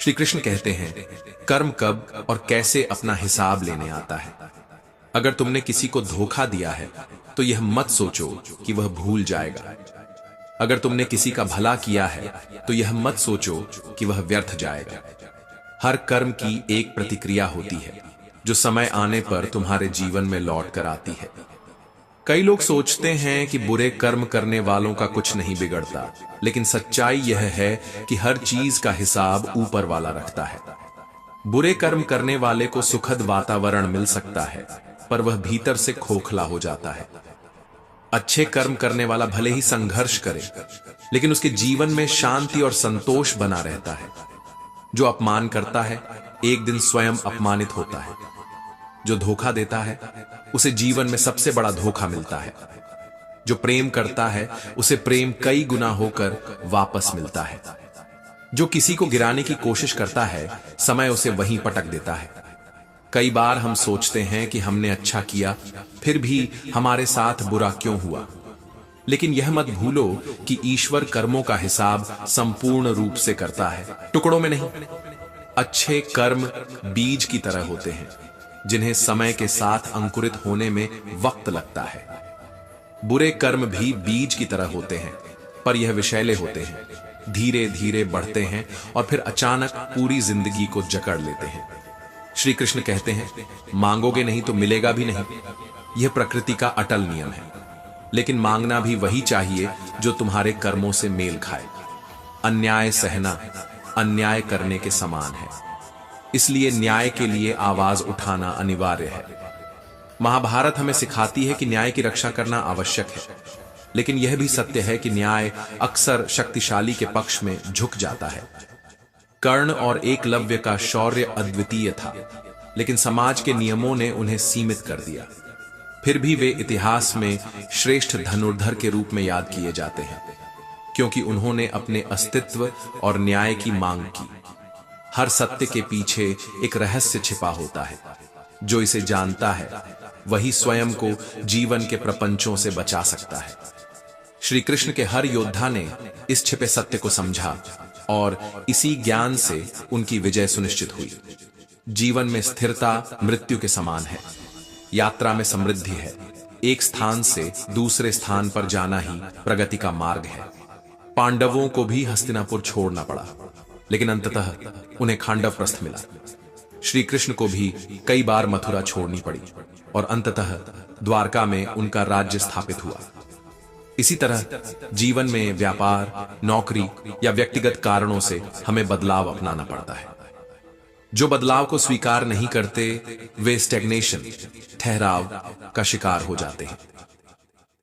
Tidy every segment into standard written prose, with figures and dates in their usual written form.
श्री कृष्ण कहते हैं, कर्म कब और कैसे अपना हिसाब लेने आता है। अगर तुमने किसी को धोखा दिया है तो यह मत सोचो कि वह भूल जाएगा। अगर तुमने किसी का भला किया है तो यह मत सोचो कि वह व्यर्थ जाएगा। हर कर्म की एक प्रतिक्रिया होती है जो समय आने पर तुम्हारे जीवन में लौट कर आती है। कई लोग सोचते हैं कि बुरे कर्म करने वालों का कुछ नहीं बिगड़ता, लेकिन सच्चाई यह है कि हर चीज का हिसाब ऊपर वाला रखता है। बुरे कर्म करने वाले को सुखद वातावरण मिल सकता है, पर वह भीतर से खोखला हो जाता है। अच्छे कर्म करने वाला भले ही संघर्ष करे, लेकिन उसके जीवन में शांति और संतोष बना रहता है। जो अपमान करता है एक दिन स्वयं अपमानित होता है। जो धोखा देता है उसे जीवन में सबसे बड़ा धोखा मिलता है। जो प्रेम करता है उसे प्रेम कई गुना होकर वापस मिलता है। जो किसी को गिराने की कोशिश करता है समय उसे वहीं पटक देता है। कई बार हम सोचते हैं कि हमने अच्छा किया, फिर भी हमारे साथ बुरा क्यों हुआ। लेकिन यह मत भूलो कि ईश्वर कर्मों का हिसाब संपूर्ण रूप से करता है, टुकड़ों में नहीं। अच्छे कर्म बीज की तरह होते हैं जिन्हें समय के साथ अंकुरित होने में वक्त लगता है। बुरे कर्म भी बीज की तरह होते हैं, पर यह विषैले होते हैं, धीरे धीरे बढ़ते हैं और फिर अचानक पूरी जिंदगी को जकड़ लेते हैं। श्री कृष्ण कहते हैं, मांगोगे नहीं तो मिलेगा भी नहीं। यह प्रकृति का अटल नियम है, लेकिन मांगना भी वही चाहिए जो तुम्हारे कर्मों से मेल खाए। अन्याय सहना अन्याय करने के समान है, इसलिए न्याय के लिए आवाज उठाना अनिवार्य है। महाभारत हमें सिखाती है कि न्याय की रक्षा करना आवश्यक है, लेकिन यह भी सत्य है कि न्याय अक्सर शक्तिशाली के पक्ष में झुक जाता है। कर्ण और एकलव्य का शौर्य अद्वितीय था, लेकिन समाज के नियमों ने उन्हें सीमित कर दिया। फिर भी वे इतिहास में श्रेष्ठ धनुर्धर के रूप में याद किए जाते हैं, क्योंकि उन्होंने अपने अस्तित्व और न्याय की मांग की। हर सत्य के पीछे एक रहस्य छिपा होता है। जो इसे जानता है वही स्वयं को जीवन के प्रपंचों से बचा सकता है। श्री कृष्ण के हर योद्धा ने इस छिपे सत्य को समझा और इसी ज्ञान से उनकी विजय सुनिश्चित हुई। जीवन में स्थिरता मृत्यु के समान है, यात्रा में समृद्धि है। एक स्थान से दूसरे स्थान पर जाना ही प्रगति का मार्ग है। पांडवों को भी हस्तिनापुर छोड़ना पड़ा, लेकिन अंततः उन्हें खांडव प्रस्थ मिला। श्री कृष्ण को भी कई बार मथुरा छोड़नी पड़ी और अंततः द्वारका में उनका राज्य स्थापित हुआ। इसी तरह जीवन में व्यापार, नौकरी या व्यक्तिगत कारणों से हमें बदलाव अपनाना पड़ता है। जो बदलाव को स्वीकार नहीं करते वे स्टैग्नेशन, ठहराव का शिकार हो जाते हैं।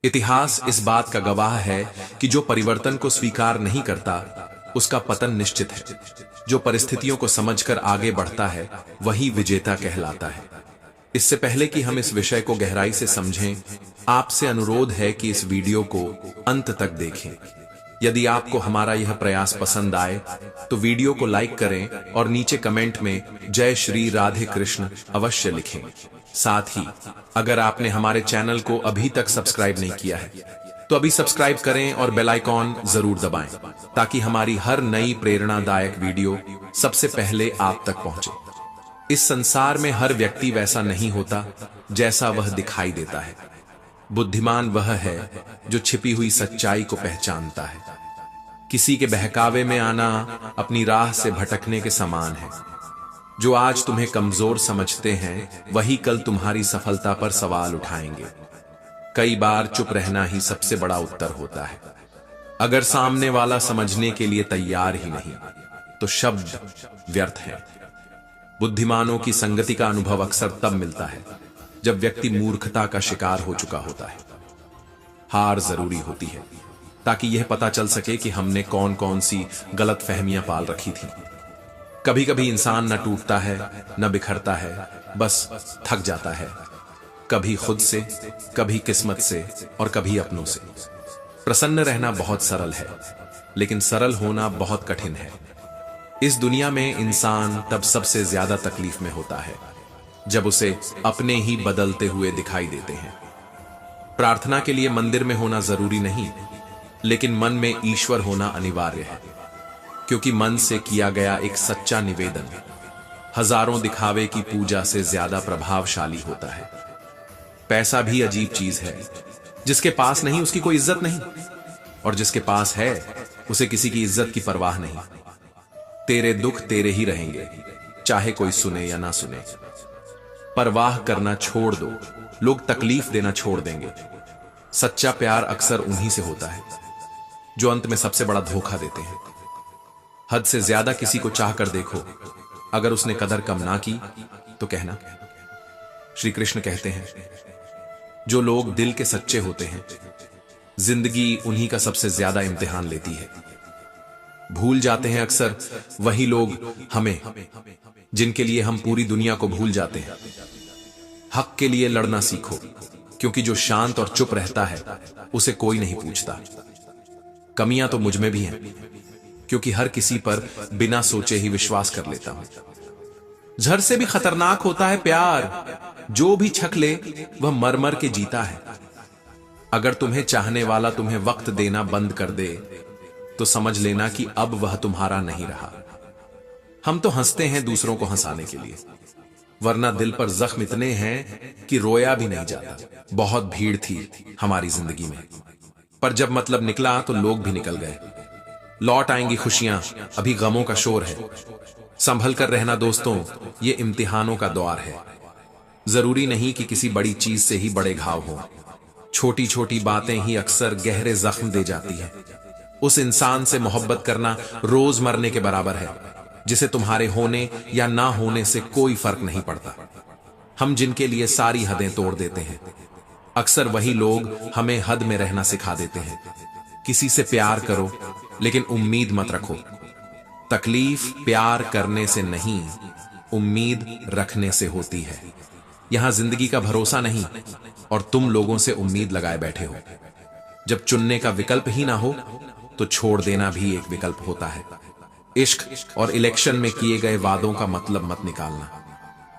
इतिहास इस बात का गवाह है कि जो परिवर्तन को स्वीकार नहीं करता उसका पतन निश्चित है। जो परिस्थितियों को समझकर आगे बढ़ता है वही विजेता कहलाता है। इससे पहले कि हम इस विषय को गहराई से समझें, आपसे अनुरोध है कि इस वीडियो को अंत तक देखें। यदि आपको हमारा यह प्रयास पसंद आए तो वीडियो को लाइक करें और नीचे कमेंट में जय श्री राधे कृष्ण अवश्य लिखें। साथ ही अगर आपने हमारे चैनल को अभी तक सब्सक्राइब नहीं किया है तो अभी सब्सक्राइब करें और बेल आइकॉन जरूर दबाएं, ताकि हमारी हर नई प्रेरणादायक वीडियो सबसे पहले आप तक पहुंचे। इस संसार में हर व्यक्ति वैसा नहीं होता जैसा वह दिखाई देता है। बुद्धिमान वह है जो छिपी हुई सच्चाई को पहचानता है। किसी के बहकावे में आना अपनी राह से भटकने के समान है। जो आज तुम्हें कमजोर समझते हैं वही कल तुम्हारी सफलता पर सवाल उठाएंगे। कई बार चुप रहना ही सबसे बड़ा उत्तर होता है। अगर सामने वाला समझने के लिए तैयार ही नहीं तो शब्द व्यर्थ है। बुद्धिमानों की संगति का अनुभव अक्सर तब मिलता है जब व्यक्ति मूर्खता का शिकार हो चुका होता है। हार जरूरी होती है ताकि यह पता चल सके कि हमने कौन कौन सी गलत फहमियां पाल रखी थी। कभी कभी इंसान न टूटता है न बिखरता है, बस थक जाता है। कभी खुद से, कभी किस्मत से और कभी अपनों से। प्रसन्न रहना बहुत सरल है, लेकिन सरल होना बहुत कठिन है। इस दुनिया में इंसान तब सबसे ज्यादा तकलीफ में होता है जब उसे अपने ही बदलते हुए दिखाई देते हैं। प्रार्थना के लिए मंदिर में होना जरूरी नहीं, लेकिन मन में ईश्वर होना अनिवार्य है, क्योंकि मन से किया गया एक सच्चा निवेदन हजारों दिखावे की पूजा से ज्यादा प्रभावशाली होता है। पैसा भी अजीब चीज है, जिसके पास नहीं उसकी कोई इज्जत नहीं, और जिसके पास है उसे किसी की इज्जत की परवाह नहीं। तेरे दुख तेरे ही रहेंगे, चाहे कोई सुने या ना सुने। परवाह करना छोड़ दो, लोग तकलीफ देना छोड़ देंगे। सच्चा प्यार अक्सर उन्हीं से होता है जो अंत में सबसे बड़ा धोखा देते हैं। हद से ज्यादा किसी को चाह कर देखो, अगर उसने कदर कम ना की तो कहना। श्री कृष्ण कहते हैं, जो लोग दिल के सच्चे होते हैं, जिंदगी उन्हीं का सबसे ज्यादा इम्तिहान लेती है। भूल जाते हैं अक्सर वही लोग हमें, जिनके लिए हम पूरी दुनिया को भूल जाते हैं। हक के लिए लड़ना सीखो, क्योंकि जो शांत और चुप रहता है उसे कोई नहीं पूछता। कमियां तो मुझ में भी हैं, क्योंकि हर किसी पर बिना सोचे ही विश्वास कर लेता हूं। जहर से भी खतरनाक होता है प्यार, जो भी छक ले वह मर मर के जीता है। अगर तुम्हें चाहने वाला तुम्हें वक्त देना बंद कर दे तो समझ लेना कि अब वह तुम्हारा नहीं रहा। हम तो हंसते हैं दूसरों को हंसाने के लिए, वरना दिल पर जख्म इतने हैं कि रोया भी नहीं जाता। बहुत भीड़ थी हमारी जिंदगी में, पर जब मतलब निकला तो लोग भी निकल गए। लौट आएंगी खुशियां, अभी गमों का शोर है। संभल कर रहना दोस्तों, ये इम्तिहानों का द्वार है। जरूरी नहीं कि किसी बड़ी चीज से ही बड़े घाव हो, छोटी छोटी बातें ही अक्सर गहरे जख्म दे जाती है। उस इंसान से मोहब्बत करना रोज मरने के बराबर है, जिसे तुम्हारे होने या ना होने से कोई फर्क नहीं पड़ता। हम जिनके लिए सारी हदें तोड़ देते हैं, अक्सर वही लोग हमें हद में रहना सिखा देते हैं। किसी से प्यार करो, लेकिन उम्मीद मत रखो। तकलीफ प्यार करने से नहीं, उम्मीद रखने से होती है। यहां जिंदगी का भरोसा नहीं, और तुम लोगों से उम्मीद लगाए बैठे हो। जब चुनने का विकल्प ही ना हो तो छोड़ देना भी एक विकल्प होता है। इश्क और इलेक्शन में किए गए वादों का मतलब मत निकालना,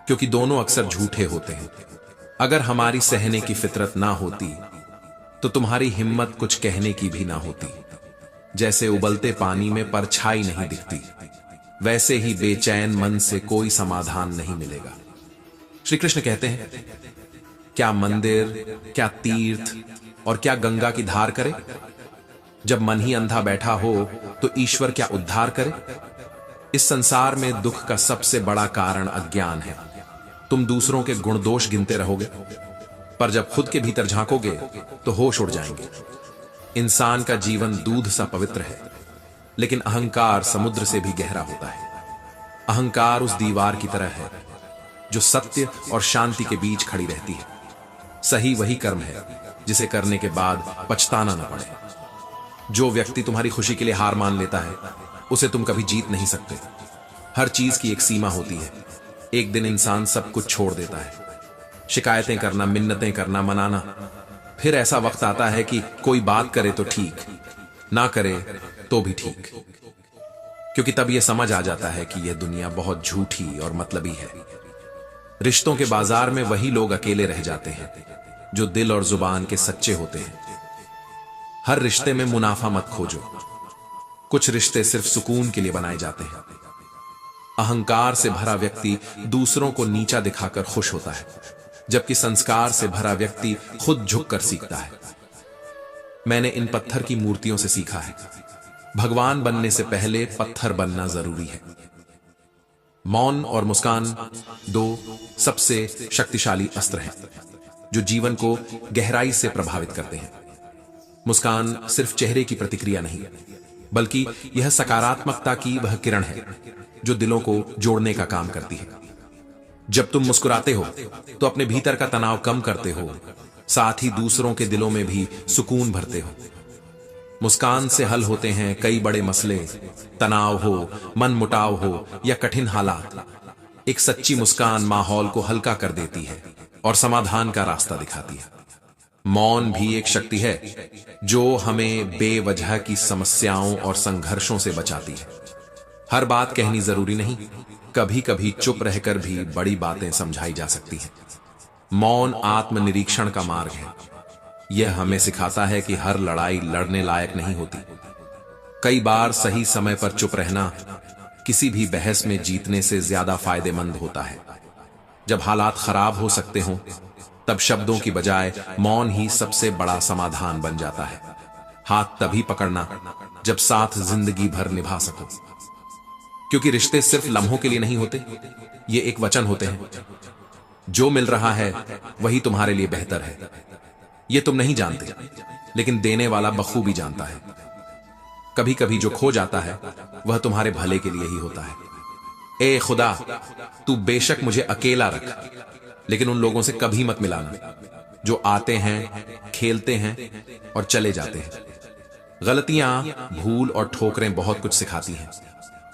क्योंकि दोनों अक्सर झूठे होते हैं। अगर हमारी सहने की फितरत ना होती तो तुम्हारी हिम्मत कुछ कहने की भी ना होती। जैसे उबलते पानी में परछाई नहीं दिखती, वैसे ही बेचैन मन से कोई समाधान नहीं मिलेगा। श्री कृष्ण कहते हैं, क्या मंदिर, क्या तीर्थ और क्या गंगा की धार करे? जब मन ही अंधा बैठा हो तो ईश्वर क्या उद्धार करे? इस संसार में दुख का सबसे बड़ा कारण अज्ञान है। तुम दूसरों के गुण दोष गिनते रहोगे, पर जब खुद के भीतर झांकोगे तो होश उड़ जाएंगे। इंसान का जीवन दूध सा पवित्र है, लेकिन अहंकार समुद्र से भी गहरा होता है। अहंकार उस दीवार की तरह है जो सत्य और शांति के बीच खड़ी रहती है। सही वही कर्म है जिसे करने के बाद पछताना न पड़े। जो व्यक्ति तुम्हारी खुशी के लिए हार मान लेता है, उसे तुम कभी जीत नहीं सकते। हर चीज की एक सीमा होती है। एक दिन इंसान सब कुछ छोड़ देता है। शिकायतें करना, मिन्नतें करना, मनाना। फिर ऐसा वक्त आता है कि कोई बात करे तो ठीक, ना करे तो भी ठीक, क्योंकि तब यह समझ आ जाता है कि यह दुनिया बहुत झूठी और मतलबी है। रिश्तों के बाजार में वही लोग अकेले रह जाते हैं जो दिल और जुबान के सच्चे होते हैं। हर रिश्ते में मुनाफा मत खोजो। कुछ रिश्ते सिर्फ सुकून के लिए बनाए जाते हैं। अहंकार से भरा व्यक्ति दूसरों को नीचा दिखाकर खुश होता है, जबकि संस्कार से भरा व्यक्ति खुद झुककर सीखता है। मैंने इन पत्थर की मूर्तियों से सीखा है, भगवान बनने से पहले पत्थर बनना जरूरी है। मौन और मुस्कान दो सबसे शक्तिशाली अस्त्र हैं जो जीवन को गहराई से प्रभावित करते हैं। मुस्कान सिर्फ चेहरे की प्रतिक्रिया नहीं, बल्कि यह सकारात्मकता की वह किरण है जो दिलों को जोड़ने का काम करती है। जब तुम मुस्कुराते हो तो अपने भीतर का तनाव कम करते हो, साथ ही दूसरों के दिलों में भी सुकून भरते हो। मुस्कान से हल होते हैं कई बड़े मसले, तनाव हो, मन मुटाव हो या कठिन हालात। एक सच्ची मुस्कान माहौल को हल्का कर देती है और समाधान का रास्ता दिखाती है। मौन भी एक शक्ति है जो हमें बेवजह की समस्याओं और संघर्षों से बचाती है। हर बात कहनी जरूरी नहीं, कभी कभी चुप रहकर भी बड़ी बातें समझाई जा सकती हैं। मौन आत्मनिरीक्षण का मार्ग है। यह हमें सिखाता है कि हर लड़ाई लड़ने लायक नहीं होती। कई बार सही समय पर चुप रहना किसी भी बहस में जीतने से ज्यादा फायदेमंद होता है। जब हालात खराब हो सकते हों, तब शब्दों की बजाय मौन ही सबसे बड़ा समाधान बन जाता है। हाथ तभी पकड़ना जब साथ जिंदगी भर निभा सको, क्योंकि रिश्ते सिर्फ लम्हों के लिए नहीं होते, ये एक वचन होते हैं। जो मिल रहा है वही तुम्हारे लिए बेहतर है। ये तुम नहीं जानते, लेकिन देने वाला बखूबी जानता है। कभी कभी जो खो जाता है वह तुम्हारे भले के लिए ही होता है। ए खुदा, तू बेशक मुझे अकेला रख, लेकिन उन लोगों से कभी मत मिलाना जो आते हैं, खेलते हैं और चले जाते हैं। गलतियां, भूल और ठोकरें बहुत कुछ सिखाती हैं,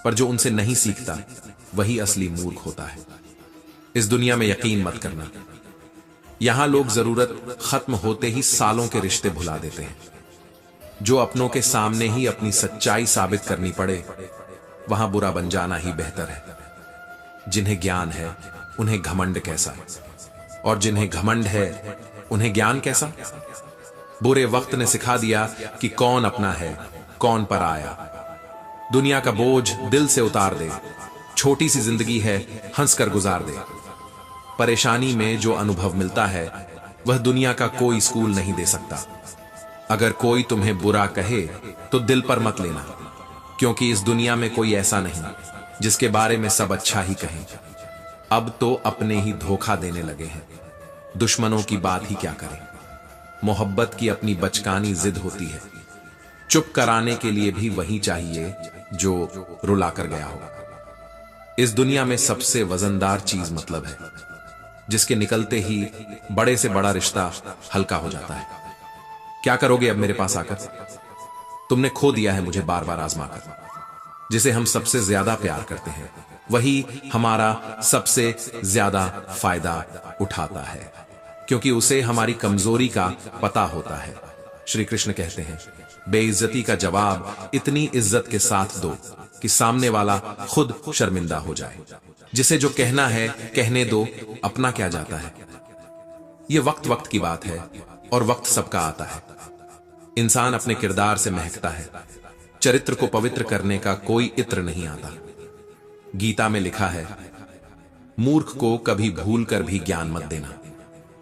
पर जो उनसे नहीं सीखता वही असली मूर्ख होता है। इस दुनिया में यकीन मत करना। यहां लोग जरूरत खत्म होते ही सालों के रिश्ते भुला देते हैं। जो अपनों के सामने ही अपनी सच्चाई साबित करनी पड़े, वहां बुरा बन जाना ही बेहतर है। जिन्हें ज्ञान है उन्हें घमंड कैसा, और जिन्हें घमंड है उन्हें ज्ञान कैसा। बुरे वक्त ने सिखा दिया कि कौन अपना है, कौन पर आया। दुनिया का बोझ दिल से उतार दे। छोटी सी जिंदगी है, हंसकर गुजार दे। परेशानी में जो अनुभव मिलता है वह दुनिया का कोई स्कूल नहीं दे सकता। अगर कोई तुम्हें बुरा कहे तो दिल पर मत लेना, क्योंकि इस दुनिया में कोई ऐसा नहीं जिसके बारे में सब अच्छा ही कहें। अब तो अपने ही धोखा देने लगे हैं। दुश्मनों की बात ही क्या करें। मोहब्बत की अपनी बचकानी जिद होती है। चुप कराने के लिए भी वही चाहिए जो रुला कर गया हो। इस दुनिया में सबसे वजनदार चीज मतलब है, जिसके निकलते ही बड़े से बड़ा रिश्ता हल्का हो जाता है। क्या करोगे अब मेरे पास आकर? तुमने खो दिया है मुझे बार बार आजमाकर। जिसे हम सबसे ज्यादा प्यार करते हैं वही हमारा सबसे ज्यादा फायदा उठाता है, क्योंकि उसे हमारी कमजोरी का पता होता है। श्री कृष्ण कहते हैं, बेइज्जती का जवाब इतनी इज्जत के साथ दो कि सामने वाला खुद शर्मिंदा हो जाए। जिसे जो कहना है कहने दो, अपना क्या जाता है। यह वक्त वक्त की बात है और वक्त सबका आता है। इंसान अपने किरदार से महकता है। चरित्र को पवित्र करने का कोई इत्र नहीं आता। गीता में लिखा है, मूर्ख को कभी भूल कर भी ज्ञान मत देना,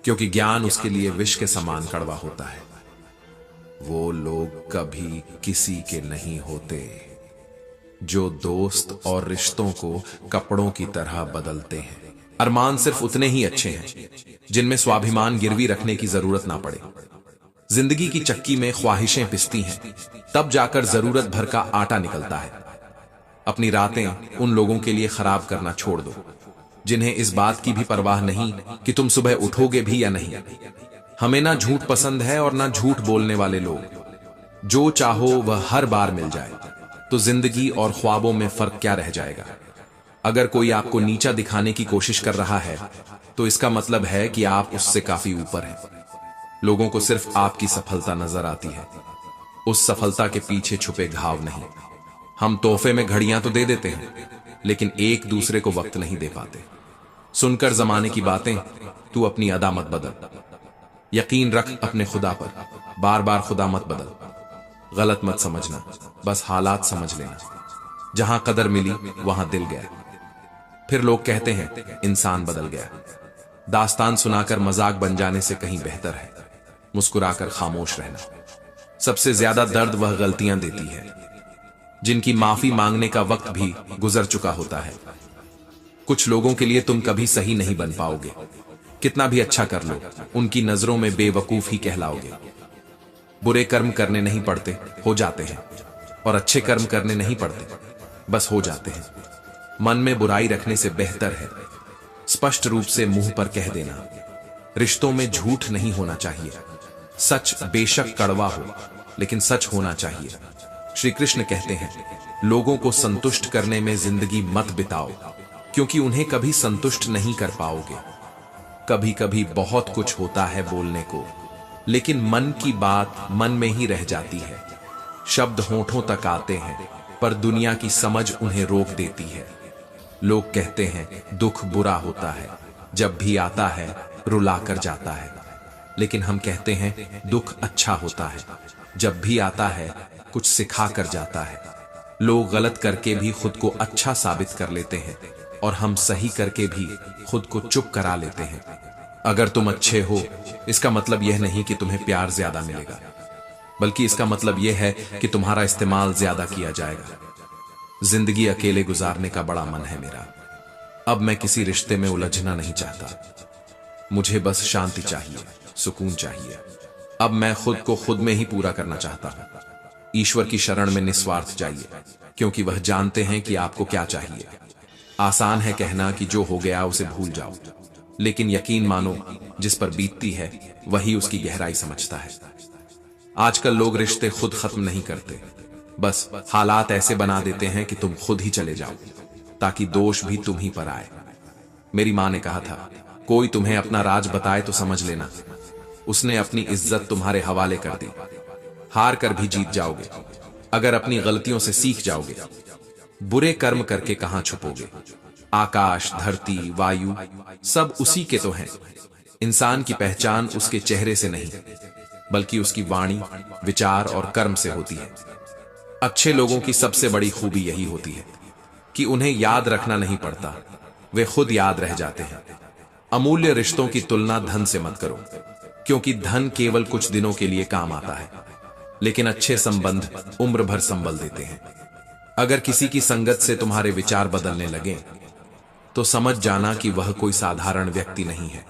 क्योंकि ज्ञान उसके लिए विष के समान कड़वा होता है। वो लोग कभी किसी के नहीं होते जो दोस्त और रिश्तों को कपड़ों की तरह बदलते हैं। अरमान सिर्फ उतने ही अच्छे हैं जिनमें स्वाभिमान गिरवी रखने की जरूरत ना पड़े। जिंदगी की चक्की में ख्वाहिशें पिसती हैं, तब जाकर जरूरत भर का आटा निकलता है। अपनी रातें उन लोगों के लिए खराब करना छोड़ दो जिन्हें इस बात की भी परवाह नहीं कि तुम सुबह उठोगे भी या नहीं। हमें ना झूठ पसंद है और ना झूठ बोलने वाले लोग। जो चाहो वह हर बार मिल जाए तो जिंदगी और ख्वाबों में फर्क क्या रह जाएगा। अगर कोई आपको नीचा दिखाने की कोशिश कर रहा है तो इसका मतलब है कि आप उससे काफी ऊपर हैं। लोगों को सिर्फ आपकी सफलता नजर आती है, उस सफलता के पीछे छुपे घाव नहीं। हम तोहफे में घड़ियां तो दे देते हैं, लेकिन एक दूसरे को वक्त नहीं दे पाते। सुनकर जमाने की बातें, तू अपनी अदा मत बदल। यकीन रख अपने खुदा पर, बार बार खुदा मत बदल। गलत मत समझना, बस हालात समझ लेना। जहां कदर मिली वहां दिल गया। फिर लोग कहते हैं इंसान बदल गया। दास्तान सुनाकर मजाक बन जाने से कहीं बेहतर है मुस्कुराकर खामोश रहना। सबसे ज्यादा दर्द वह गलतियां देती है जिनकी माफी मांगने का वक्त भी गुजर चुका होता है। कुछ लोगों के लिए तुम कभी सही नहीं बन पाओगे। कितना भी अच्छा कर लो, उनकी नजरों में बेवकूफ ही कहलाओगे। बुरे कर्म करने नहीं पड़ते, हो जाते हैं, और अच्छे कर्म करने नहीं पड़ते, बस हो जाते हैं। मन में बुराई रखने से बेहतर है स्पष्ट रूप से मुंह पर कह देना। रिश्तों में झूठ नहीं होना चाहिए। सच बेशक कड़वा हो, लेकिन सच होना चाहिए। श्री कृष्ण कहते हैं, लोगों को संतुष्ट करने में जिंदगी मत बिताओ, क्योंकि उन्हें कभी संतुष्ट नहीं कर पाओगे। कभी कभी बहुत कुछ होता है बोलने को, लेकिन मन की बात मन में ही रह जाती है। शब्द होठों तक आते हैं, पर दुनिया की समझ उन्हें रोक देती है। लोग कहते हैं दुख बुरा होता है, जब भी आता है रुला कर जाता है। लेकिन हम कहते हैं दुख अच्छा होता है, जब भी आता है कुछ सिखा कर जाता है। लोग गलत करके भी खुद को अच्छा साबित कर लेते हैं और हम सही करके भी खुद को चुप करा लेते हैं। अगर तुम अच्छे हो, इसका मतलब यह नहीं कि तुम्हें प्यार ज्यादा मिलेगा, बल्कि इसका मतलब यह है कि तुम्हारा इस्तेमाल ज्यादा किया जाएगा। जिंदगी अकेले गुजारने का बड़ा मन है मेरा। अब मैं किसी रिश्ते में उलझना नहीं चाहता। मुझे बस शांति चाहिए, सुकून चाहिए। अब मैं खुद को खुद में ही पूरा करना चाहता हूं। ईश्वर की शरण में निस्वार्थ जाइए, क्योंकि वह जानते हैं कि आपको क्या चाहिए। आसान है कहना कि जो हो गया उसे भूल जाओ, लेकिन यकीन मानो, जिस पर बीतती है वही उसकी गहराई समझता है। आजकल लोग रिश्ते खुद खत्म नहीं करते, बस हालात ऐसे बना देते हैं कि तुम खुद ही चले जाओ, ताकि दोष भी तुम ही पर आए। मेरी मां ने कहा था, कोई तुम्हें अपना राज बताए तो समझ लेना उसने अपनी इज्जत तुम्हारे हवाले कर दी। हार कर भी जीत जाओगे अगर अपनी गलतियों से सीख जाओगे। बुरे कर्म करके कहां छुपोगे? आकाश, धरती, वायु सब उसी के तो हैं। इंसान की पहचान उसके चेहरे से नहीं, बल्कि उसकी वाणी, विचार और कर्म से होती है। अच्छे लोगों की सबसे बड़ी खूबी यही होती है कि उन्हें याद रखना नहीं पड़ता, वे खुद याद रह जाते हैं। अमूल्य रिश्तों की तुलना धन से मत करो, क्योंकि धन केवल कुछ दिनों के लिए काम आता है, लेकिन अच्छे संबंध उम्र भर संबल देते हैं। अगर किसी की संगत से तुम्हारे विचार बदलने लगे तो समझ जाना कि वह कोई साधारण व्यक्ति नहीं है।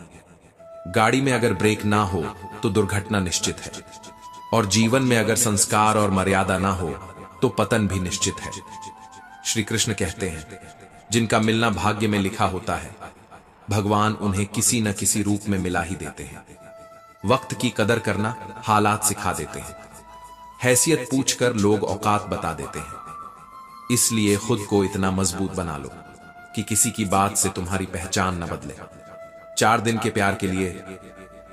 गाड़ी में अगर ब्रेक ना हो तो दुर्घटना निश्चित है, और जीवन में अगर संस्कार और मर्यादा ना हो तो पतन भी निश्चित है। श्री कृष्ण कहते हैं, जिनका मिलना भाग्य में लिखा होता है, भगवान उन्हें किसी न किसी रूप में मिला ही देते हैं। वक्त की कदर करना हालात सिखा देते हैं। हैसियत पूछकर लोग औकात बता देते हैं। इसलिए खुद को इतना मजबूत बना लो कि किसी की बात से तुम्हारी पहचान न बदले। 4 दिन के प्यार के लिए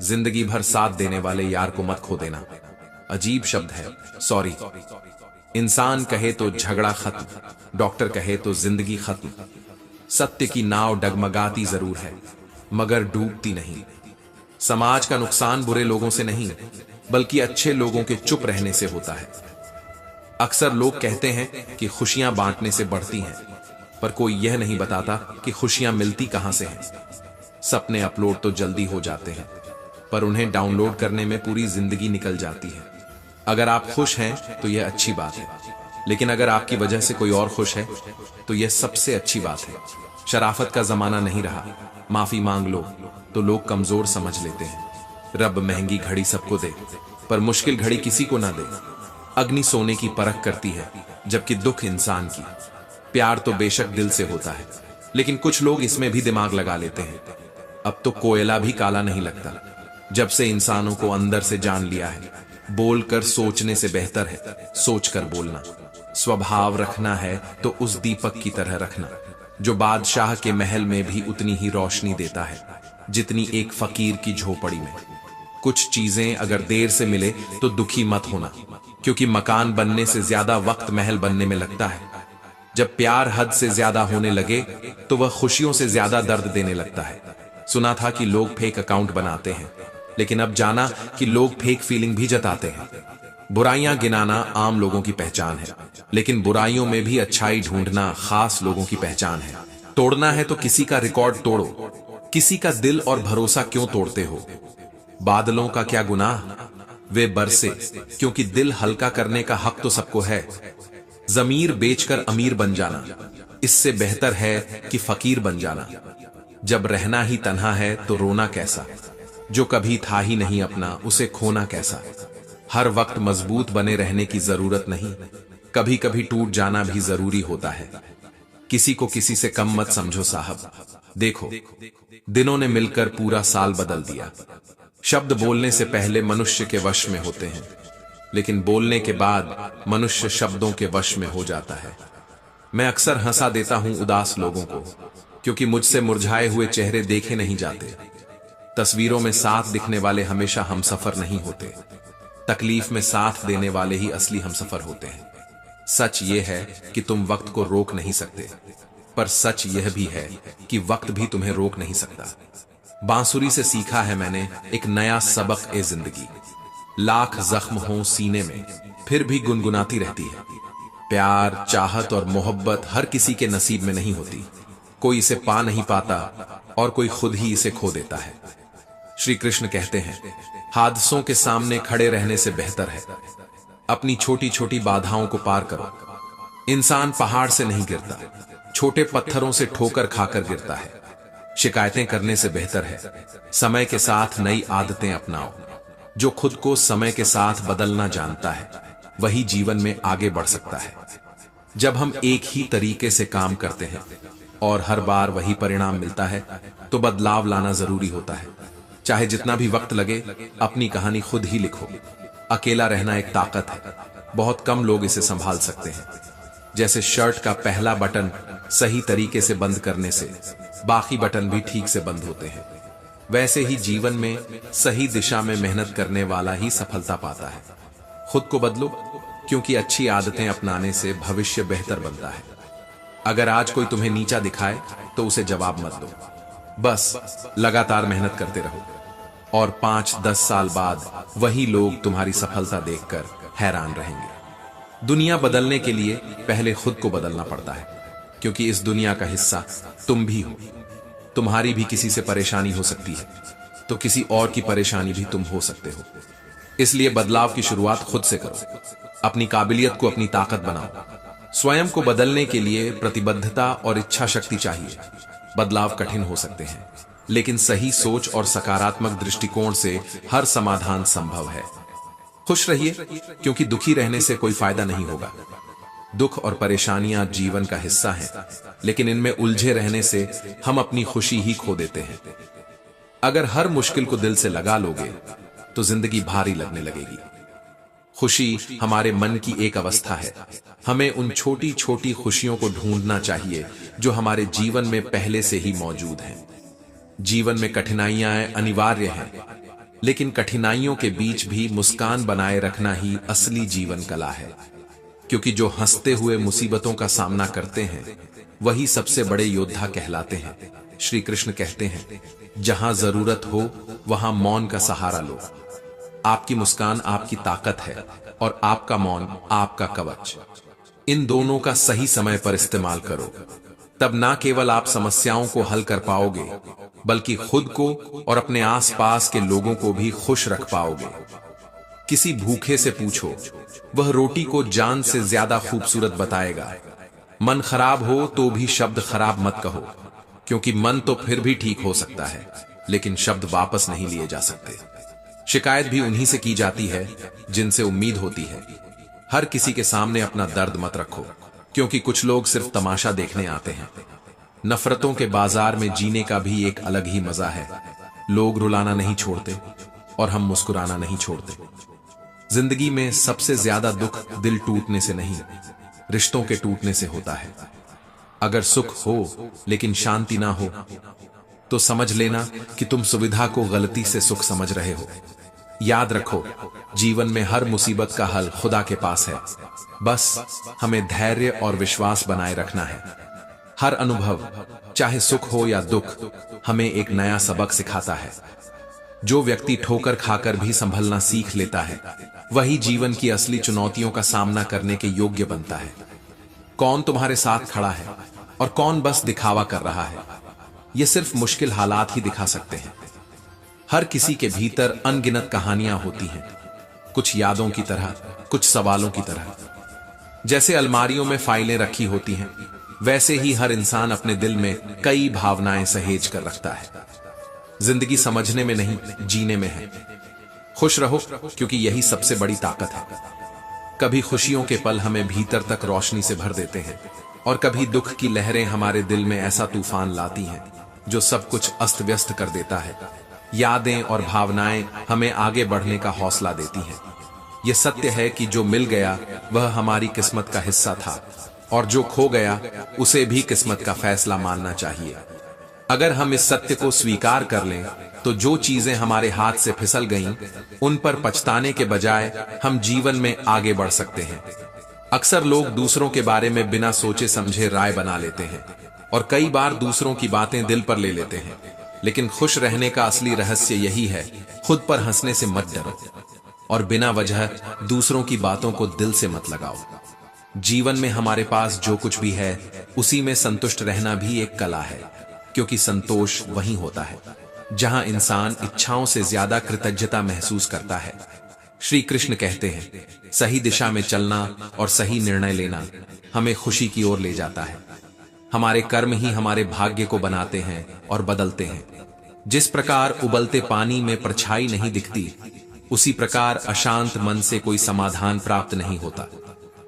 जिंदगी भर साथ देने वाले यार को मत खो देना। अजीब शब्द है सॉरी। इंसान कहे तो झगड़ा खत्म, डॉक्टर कहे तो जिंदगी खत्म। सत्य की नाव डगमगाती जरूर है, मगर डूबती नहीं। समाज का नुकसान बुरे लोगों से नहीं, बल्कि अच्छे लोगों के चुप रहने से होता है। अक्सर लोग कहते हैं कि खुशियां बांटने से बढ़ती हैं, पर कोई यह नहीं बताता कि खुशियां मिलती कहां से हैं। सपने अपलोड तो जल्दी हो जाते हैं, पर उन्हें डाउनलोड करने में पूरी जिंदगी निकल जाती है। अगर आप खुश हैं तो यह अच्छी बात है, लेकिन अगर आपकी वजह से कोई और खुश है तो यह सबसे अच्छी बात है। शराफत का जमाना नहीं रहा। माफी मांग लो तो लोग कमजोर समझ लेते हैं। रब महंगी घड़ी सबको दे, पर मुश्किल घड़ी किसी को ना दे। अग्नि सोने की परख करती है, जबकि दुख इंसान की। प्यार तो बेशक दिल से होता है, लेकिन कुछ लोग इसमें भी दिमाग लगा लेते हैं। अब तो कोयला भी काला नहीं लगता, जब से इंसानों को अंदर से जान लिया है। बोलकर सोचने से बेहतर है सोचकर बोलना। स्वभाव रखना है तो उस दीपक की तरह रखना, जो बादशाह के महल में भी उतनी ही रोशनी देता है जितनी एक फकीर की झोपड़ी में। कुछ चीजें अगर देर से मिले तो दुखी मत होना, क्योंकि मकान बनने से ज्यादा वक्त महल बनने में लगता है। जब प्यार हद से ज्यादा होने लगे तो वह खुशियों से ज्यादा दर्द देने लगता है। सुना था कि लोग फेक अकाउंट बनाते हैं, लेकिन अब जाना कि लोग फेक फीलिंग भी जताते हैं। बुराइयां गिनाना आम लोगों की पहचान है, लेकिन बुराइयों में भी अच्छाई ढूंढना खास लोगों की पहचान है। तोड़ना है तो किसी का रिकॉर्ड तोड़ो, किसी का दिल और भरोसा क्यों तोड़ते हो? बादलों का क्या गुनाह, वे बरसे, क्योंकि दिल हल्का करने का हक तो सबको है। जमीर बेचकर अमीर बन जाना इससे बेहतर है कि फकीर बन जाना। जब रहना ही तन्हा है तो रोना कैसा? जो कभी था ही नहीं अपना, उसे खोना कैसा? हर वक्त मजबूत बने रहने की जरूरत नहीं, कभी कभी टूट जाना भी जरूरी होता है। किसी को किसी से कम मत समझो साहब। देखो, दिनों ने मिलकर पूरा साल बदल दिया। शब्द बोलने से पहले मनुष्य के वश में होते हैं, लेकिन बोलने के बाद मनुष्य शब्दों के वश में हो जाता है। मैं अक्सर हंसा देता हूं उदास लोगों को, क्योंकि मुझसे मुरझाए हुए चेहरे देखे नहीं जाते। तस्वीरों में साथ दिखने वाले हमेशा हमसफर नहीं होते, तकलीफ में साथ देने वाले ही असली हमसफर होते हैं। सच यह है कि तुम वक्त को रोक नहीं सकते, पर सच यह भी है कि वक्त भी तुम्हें रोक नहीं सकता। बांसुरी से सीखा है मैंने एक नया सबक ए जिंदगी। लाख जख्म हो सीने में फिर भी गुनगुनाती रहती है। प्यार, चाहत और मोहब्बत हर किसी के नसीब में नहीं होती। कोई इसे पा नहीं पाता और कोई खुद ही इसे खो देता है। श्री कृष्ण कहते हैं, हादसों के सामने खड़े रहने से बेहतर है अपनी छोटी छोटी बाधाओं को पार करो। इंसान पहाड़ से नहीं गिरता, छोटे पत्थरों से ठोकर खाकर गिरता है। शिकायतें करने से बेहतर है समय के साथ नई आदतें अपनाओ। जो खुद को समय के साथ बदलना जानता है वही जीवन में आगे बढ़ सकता है। जब हम एक ही तरीके से काम करते हैं और हर बार वही परिणाम मिलता है तो बदलाव लाना जरूरी होता है। चाहे जितना भी वक्त लगे, अपनी कहानी खुद ही लिखो। अकेला रहना एक ताकत है, बहुत कम लोग इसे संभाल सकते हैं। जैसे शर्ट का पहला बटन सही तरीके से बंद करने से बाकी बटन भी ठीक से बंद होते हैं, वैसे ही जीवन में सही दिशा में मेहनत करने वाला ही सफलता पाता है। खुद को बदलो, क्योंकि अच्छी आदतें अपनाने से भविष्य बेहतर बनता है। अगर आज कोई तुम्हें नीचा दिखाए तो उसे जवाब मत दो, बस लगातार मेहनत करते रहो और 5-10 साल बाद वही लोग तुम्हारी सफलता देखकर हैरान रहेंगे। दुनिया बदलने के लिए पहले खुद को बदलना पड़ता है, क्योंकि इस दुनिया का हिस्सा तुम भी हो। तुम्हारी भी किसी से परेशानी हो सकती है तो किसी और की परेशानी भी तुम हो सकते हो। इसलिए बदलाव की शुरुआत खुद से करो। अपनी काबिलियत को अपनी ताकत बनाओ। स्वयं को बदलने के लिए प्रतिबद्धता और इच्छा शक्ति चाहिए। बदलाव कठिन हो सकते हैं, लेकिन सही सोच और सकारात्मक दृष्टिकोण से हर समाधान संभव है। खुश रहिए, क्योंकि दुखी रहने से कोई फायदा नहीं होगा। दुख और परेशानियां जीवन का हिस्सा हैं, लेकिन इनमें उलझे रहने से हम अपनी खुशी ही खो देते हैं। अगर हर मुश्किल को दिल से लगा लोगे तो जिंदगी भारी लगने लगेगी। खुशी हमारे मन की एक अवस्था है। हमें उन छोटी छोटी खुशियों को ढूंढना चाहिए जो हमारे जीवन में पहले से ही मौजूद हैं। जीवन में कठिनाइयां अनिवार्य हैं, लेकिन कठिनाइयों के बीच भी मुस्कान बनाए रखना ही असली जीवन कला है। क्योंकि जो हंसते हुए मुसीबतों का सामना करते हैं वही सबसे बड़े योद्धा कहलाते हैं। श्री कृष्ण कहते हैं, जहां जरूरत हो वहां मौन का सहारा लो। आपकी मुस्कान आपकी ताकत है और आपका मौन आपका कवच। इन दोनों का सही समय पर इस्तेमाल करो, तब ना केवल आप समस्याओं को हल कर पाओगे, बल्कि खुद को और अपने आसपास के लोगों को भी खुश रख पाओगे। किसी भूखे से पूछो, वह रोटी को जान से ज्यादा खूबसूरत बताएगा। मन खराब हो तो भी शब्द खराब मत कहो, क्योंकि मन तो फिर भी ठीक हो सकता है, लेकिन शब्द वापस नहीं लिए जा सकते। शिकायत भी उन्हीं से की जाती है जिनसे उम्मीद होती है। हर किसी के सामने अपना दर्द मत रखो, क्योंकि कुछ लोग सिर्फ तमाशा देखने आते हैं। नफरतों के बाजार में जीने का भी एक अलग ही मजा है। लोग रुलाना नहीं छोड़ते और हम मुस्कुराना नहीं छोड़ते। जिंदगी में सबसे ज्यादा दुख दिल टूटने से नहीं, रिश्तों के टूटने से होता है। अगर सुख हो लेकिन शांति ना हो तो समझ लेना कि तुम सुविधा को गलती से सुख समझ रहे हो। याद रखो, जीवन में हर मुसीबत का हल खुदा के पास है। बस हमें धैर्य और विश्वास बनाए रखना है। हर अनुभव, चाहे सुख हो या दुख, हमें एक नया सबक सिखाता है। जो व्यक्ति ठोकर खाकर भी संभलना सीख लेता है, वही जीवन की असली चुनौतियों का सामना करने के योग्य बनता है। कौन तुम्हारे साथ खड़ा है और कौन बस दिखावा कर रहा है, ये सिर्फ मुश्किल हालात ही दिखा सकते हैं। हर किसी के भीतर अनगिनत कहानियां होती हैं, कुछ यादों की तरह, कुछ सवालों की तरह। जैसे अलमारियों में फाइलें रखी होती हैं, वैसे ही हर इंसान अपने दिल में कई भावनाएं सहेज कर रखता है। जिंदगी समझने में नहीं, जीने में है। खुश रहो, क्योंकि यही सबसे बड़ी ताकत है। कभी खुशियों के पल हमें भीतर तक रोशनी से भर देते हैं, और कभी दुख की लहरें हमारे दिल में ऐसा तूफान लाती हैं जो सब कुछ अस्त व्यस्त कर देता है। यादें और भावनाएं हमें आगे बढ़ने का हौसला देती हैं। यह सत्य है कि जो मिल गया वह हमारी किस्मत का हिस्सा था, और जो खो गया उसे भी किस्मत का फैसला मानना चाहिए। अगर हम इस सत्य को स्वीकार कर लें तो जो चीजें हमारे हाथ से फिसल गईं, उन पर पछताने के बजाय हम जीवन में आगे बढ़ सकते हैं। अक्सर लोग दूसरों के बारे में बिना सोचे समझे राय बना लेते हैं, और कई बार दूसरों की बातें दिल पर ले लेते हैं। लेकिन खुश रहने का असली रहस्य यही है, खुद पर हंसने से मत डरो और बिना वजह दूसरों की बातों को दिल से मत लगाओ। जीवन में हमारे पास जो कुछ भी है उसी में संतुष्ट रहना भी एक कला है, क्योंकि संतोष वही होता है जहां इंसान इच्छाओं से ज्यादा कृतज्ञता महसूस करता है। श्री कृष्ण कहते हैं, सही दिशा में चलना और सही निर्णय लेना हमें खुशी की ओर ले जाता है। हमारे कर्म ही हमारे भाग्य को बनाते हैं और बदलते हैं। जिस प्रकार उबलते पानी में परछाई नहीं दिखती, उसी प्रकार अशांत मन से कोई समाधान प्राप्त नहीं होता।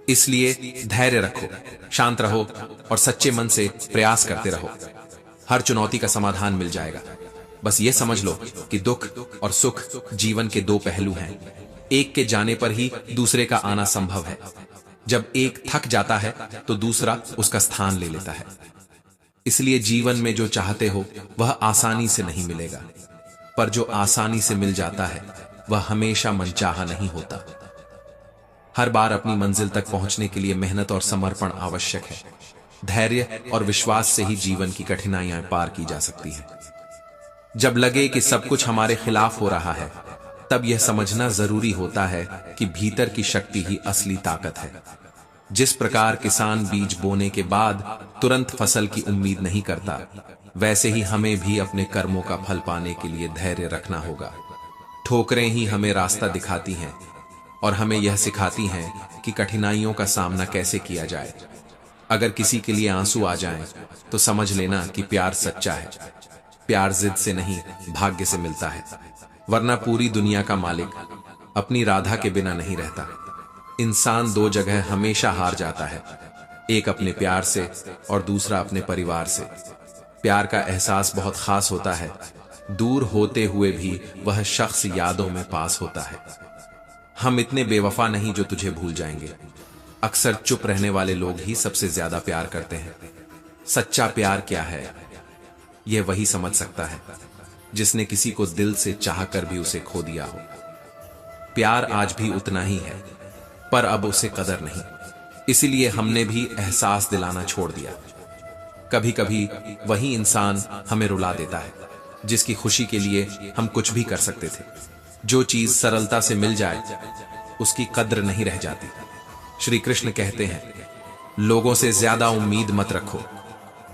इसलिए धैर्य रखो, शांत रहो और सच्चे मन से प्रयास करते रहो। हर चुनौती का समाधान मिल जाएगा। बस ये समझ लो कि दुख और सुख जीवन के दो पहलू हैं। एक के जाने पर ही दूसरे का आना संभव है। जब एक थक जाता है तो दूसरा उसका स्थान ले लेता है। इसलिए जीवन में जो चाहते हो वह आसानी से नहीं मिलेगा, पर जो आसानी से मिल जाता है वह हमेशा मनचाहा नहीं होता। हर बार अपनी मंजिल तक पहुंचने के लिए मेहनत और समर्पण आवश्यक है। धैर्य और विश्वास से ही जीवन की कठिनाइयां पार की जा सकती है। जब लगे कि सब कुछ हमारे खिलाफ हो रहा है, तब यह समझना जरूरी होता है कि भीतर की शक्ति ही असली ताकत है। जिस प्रकार किसान बीज बोने के बाद तुरंत फसल की उम्मीद नहीं करता, वैसे ही हमें भी अपने कर्मों का फल पाने के लिए धैर्य रखना होगा। ठोकरें ही हमें रास्ता दिखाती हैं और हमें यह सिखाती हैं कि कठिनाइयों का सामना कैसे किया जाए। अगर किसी के लिए आंसू आ जाएं, तो समझ लेना कि प्यार सच्चा है। प्यार जिद से नहीं, भाग्य से मिलता है। वरना पूरी दुनिया का मालिक अपनी राधा के बिना नहीं रहता। इंसान दो जगह हमेशा हार जाता है, एक अपने प्यार से और दूसरा अपने परिवार से। प्यार का एहसास बहुत खास होता है। दूर होते हुए भी वह शख्स यादों में पास होता है। हम इतने बेवफा नहीं जो तुझे भूल जाएंगे। अक्सर चुप रहने वाले लोग ही सबसे ज्यादा प्यार करते हैं। सच्चा प्यार क्या है, यह वही समझ सकता है जिसने किसी को दिल से चाहकर भी उसे खो दिया हो। प्यार आज भी उतना ही है, पर अब उसे कदर नहीं। इसीलिए हमने भी एहसास दिलाना छोड़ दिया। कभी कभी वही इंसान हमें रुला देता है जिसकी खुशी के लिए हम कुछ भी कर सकते थे। जो चीज सरलता से मिल जाए उसकी कद्र नहीं रह जाती। श्री कृष्ण कहते हैं, लोगों से ज्यादा उम्मीद मत रखो,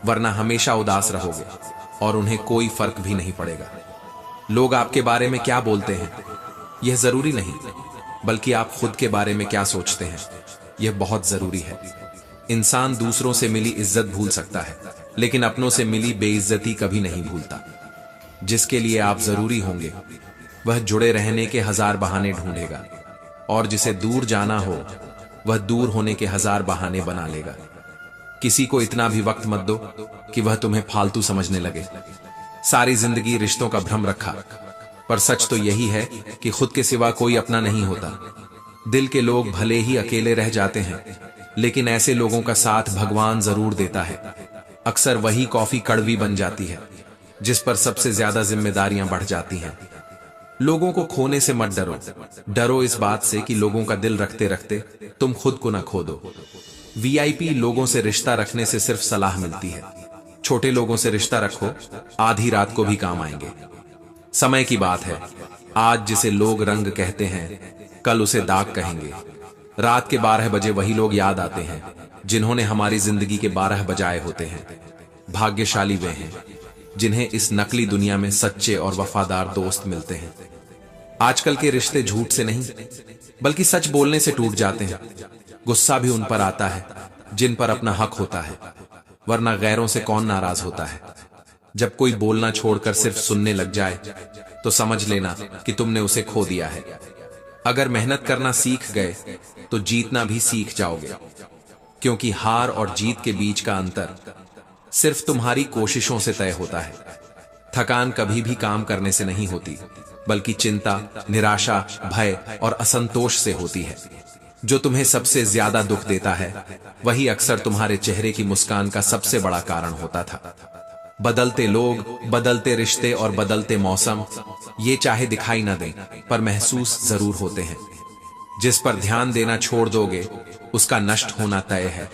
वरना हमेशा उदास रहोगे और उन्हें कोई फर्क भी नहीं पड़ेगा। लोग आपके बारे में क्या बोलते हैं यह जरूरी नहीं, बल्कि आप खुद के बारे में क्या सोचते हैं यह बहुत जरूरी है। इंसान दूसरों से मिली इज्जत भूल सकता है, लेकिन अपनों से मिली बेइज्जती कभी नहीं भूलता। जिसके लिए आप जरूरी होंगे वह जुड़े रहने के हजार बहाने ढूंढेगा, और जिसे दूर जाना हो वह दूर होने के हजार बहाने बना लेगा। किसी को इतना भी वक्त मत दो कि वह तुम्हें फालतू समझने लगे। सारी जिंदगी रिश्तों का भ्रम रखा, पर सच तो यही है कि खुद के सिवा कोई अपना नहीं होता। दिल के लोग भले ही अकेले रह जाते हैं, लेकिन ऐसे लोगों का साथ भगवान जरूर देता है। अक्सर वही कॉफी कड़वी बन जाती है जिस पर सबसे ज्यादा जिम्मेदारियां बढ़ जाती हैं। लोगों को खोने से मत डरो, डरो इस बात से कि लोगों का दिल रखते रखते तुम खुद को न खो दो। वीआईपी लोगों से रिश्ता रखने से सिर्फ सलाह मिलती है। छोटे लोगों से रिश्ता रखो, आधी रात को भी काम आएंगे। समय की बात है, आज जिसे लोग रंग कहते हैं कल उसे दाग कहेंगे। रात के 12 बजे वही लोग याद आते हैं जिन्होंने हमारी जिंदगी के 12 बजाए होते हैं। भाग्यशाली वे हैं जिन्हें इस नकली दुनिया में सच्चे और वफादार दोस्त मिलते हैं। आजकल के रिश्ते झूठ से नहीं बल्कि सच बोलने से टूट जाते हैं। गुस्सा भी उन पर आता है जिन पर अपना हक होता है, वरना गैरों से कौन नाराज होता है। जब कोई बोलना छोड़कर सिर्फ सुनने लग जाए तो समझ लेना कि तुमने उसे खो दिया है। अगर मेहनत करना सीख गए तो जीतना भी सीख जाओगे, क्योंकि हार और जीत के बीच का अंतर सिर्फ तुम्हारी कोशिशों से तय होता है। थकान कभी भी काम करने से नहीं होती, बल्कि चिंता, निराशा, भय और असंतोष से होती है। जो तुम्हें सबसे ज्यादा दुख देता है वही अक्सर तुम्हारे चेहरे की मुस्कान का सबसे बड़ा कारण होता था। बदलते लोग, बदलते रिश्ते और बदलते मौसम, ये चाहे दिखाई ना दें पर महसूस जरूर होते हैं। जिस पर ध्यान देना छोड़ दोगे उसका नष्ट होना तय है।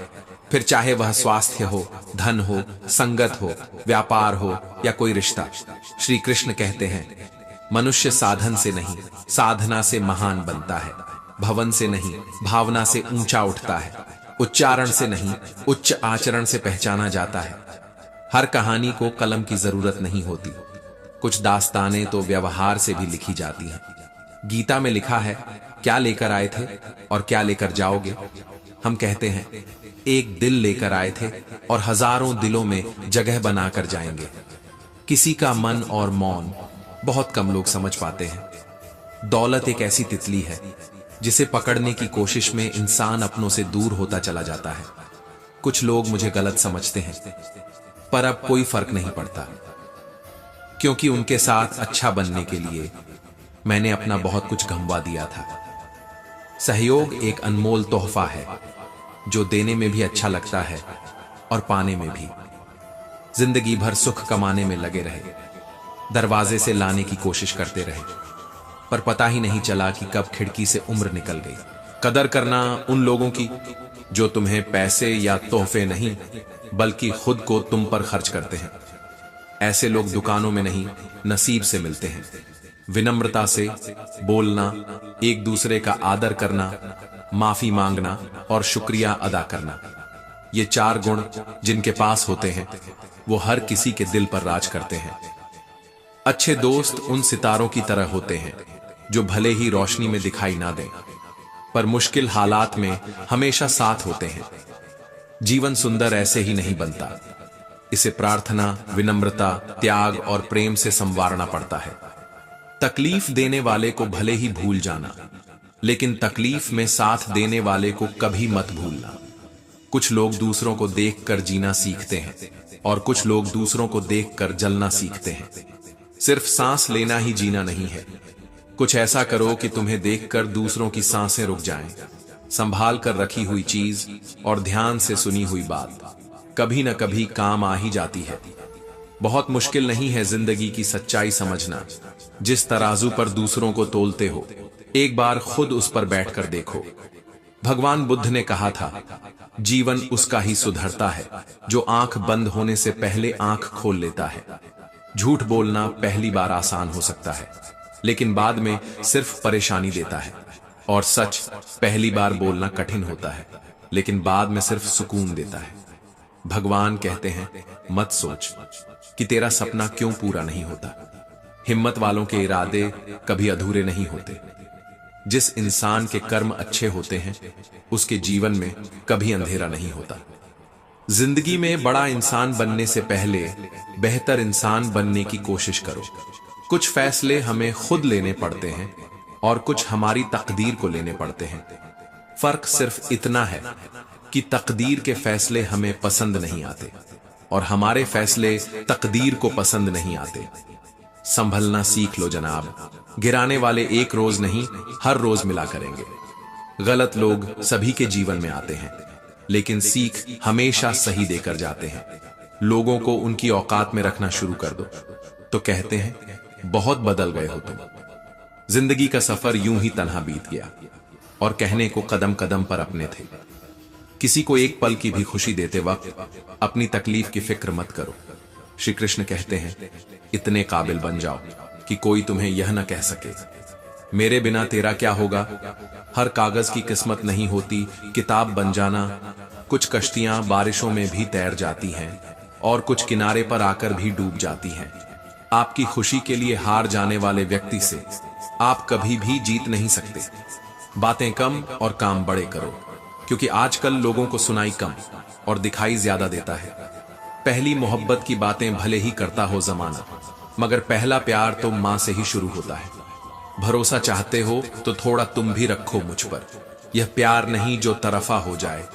फिर चाहे वह स्वास्थ्य हो, धन हो, संगत हो, व्यापार हो या कोई रिश्ता। श्री कृष्ण कहते हैं, मनुष्य साधन से नहीं, साधना से महान बनता है। भवन से नहीं, भावना से ऊंचा उठता है। उच्चारण से नहीं, उच्च आचरण से पहचाना जाता है। हर कहानी को कलम की जरूरत नहीं होती। कुछ दास्तानें तो व्यवहार से भी लिखी जाती हैं। गीता में लिखा है, क्या लेकर आए थे और क्या लेकर जाओगे। हम कहते हैं, एक दिल लेकर आए थे और हजारों दिलों में जगह बनाकर जाएंगे। किसी का मन और मौन बहुत कम लोग समझ पाते हैं। दौलत एक ऐसी तितली है जिसे पकड़ने की कोशिश में इंसान अपनों से दूर होता चला जाता है। कुछ लोग मुझे गलत समझते हैं, पर अब कोई फर्क नहीं पड़ता, क्योंकि उनके साथ अच्छा बनने के लिए मैंने अपना बहुत कुछ गंवा दिया था। सहयोग एक अनमोल तोहफा है जो देने में भी अच्छा लगता है और पाने में भी। जिंदगी भर सुख कमाने में लगे रहे, दरवाजे से लाने की कोशिश करते रहे, पर पता ही नहीं चला कि कब खिड़की से उम्र निकल गई। कदर करना उन लोगों की जो तुम्हें पैसे या तोहफे नहीं, बल्कि खुद को तुम पर खर्च करते हैं। ऐसे लोग दुकानों में नहीं, नसीब से मिलते हैं। विनम्रता से बोलना, एक दूसरे का आदर करना, माफी मांगना और शुक्रिया अदा करना, ये 4 गुण जिनके पास होते हैं वो हर किसी के दिल पर राज करते हैं। अच्छे दोस्त उन सितारों की तरह होते हैं जो भले ही रोशनी में दिखाई ना दें, पर मुश्किल हालात में हमेशा साथ होते हैं। जीवन सुंदर ऐसे ही नहीं बनता, इसे प्रार्थना, विनम्रता, त्याग और प्रेम से संवारना पड़ता है। तकलीफ देने वाले को भले ही भूल जाना, लेकिन तकलीफ में साथ देने वाले को कभी मत भूलना। कुछ लोग दूसरों को देखकर जीना सीखते हैं और कुछ लोग दूसरों को देखकर जलना सीखते हैं। सिर्फ सांस लेना ही जीना नहीं है। कुछ ऐसा करो कि तुम्हें देखकर दूसरों की सांसें रुक जाएं। संभाल कर रखी हुई चीज और ध्यान से सुनी हुई बात कभी न कभी काम आ ही जाती है। बहुत मुश्किल नहीं है जिंदगी की सच्चाई समझना। जिस तराजू पर दूसरों को तोलते हो, एक बार खुद उस पर बैठकर देखो। भगवान बुद्ध ने कहा था, जीवन उसका ही सुधरता है जो आंख बंद होने से पहले आंख खोल लेता है। झूठ बोलना पहली बार आसान हो सकता है, लेकिन बाद में सिर्फ परेशानी देता है। और सच पहली बार बोलना कठिन होता है, लेकिन बाद में सिर्फ सुकून देता है। भगवान कहते हैं, मत सोच कि तेरा सपना क्यों पूरा नहीं होता। हिम्मत वालों के इरादे कभी अधूरे नहीं होते। जिस इंसान के कर्म अच्छे होते हैं, उसके जीवन में कभी अंधेरा नहीं होता। जिंदगी में बड़ा इंसान बनने से पहले बेहतर इंसान बनने की कोशिश करो। कुछ फैसले हमें खुद लेने पड़ते हैं और कुछ हमारी तकदीर को लेने पड़ते हैं। फर्क सिर्फ इतना है कि तकदीर के फैसले हमें पसंद नहीं आते और हमारे फैसले तकदीर को पसंद नहीं आते। संभलना सीख लो जनाब। गिराने वाले एक रोज नहीं, हर रोज मिला करेंगे। गलत लोग सभी के जीवन में आते हैं, लेकिन सीख हमेशा सही देकर जाते हैं। लोगों को उनकी औकात में रखना शुरू कर दो तो कहते हैं, बहुत बदल गए हो तुम। जिंदगी का सफर यूं ही तन्हा बीत गया और कहने को कदम कदम पर अपने थे। किसी को एक पल की भी खुशी देते वक्त अपनी तकलीफ की फिक्र मत करो। श्री कृष्ण कहते हैं, इतने काबिल बन जाओ कि कोई तुम्हें यह न कह सके, मेरे बिना तेरा क्या होगा। हर कागज की किस्मत नहीं होती किताब बन जाना। कुछ कश्तियां बारिशों में भी तैर जाती हैं और कुछ किनारे पर आकर भी डूब जाती हैं। आपकी खुशी के लिए हार जाने वाले व्यक्ति से आप कभी भी जीत नहीं सकते। बातें कम और काम बड़े करो, क्योंकि आजकल लोगों को सुनाई कम और दिखाई ज्यादा देता है। पहली मोहब्बत की बातें भले ही करता हो जमाना, मगर पहला प्यार तो मां से ही शुरू होता है। भरोसा चाहते हो तो थोड़ा तुम भी रखो मुझ पर। यह प्यार नहीं जो तरफा हो जाए।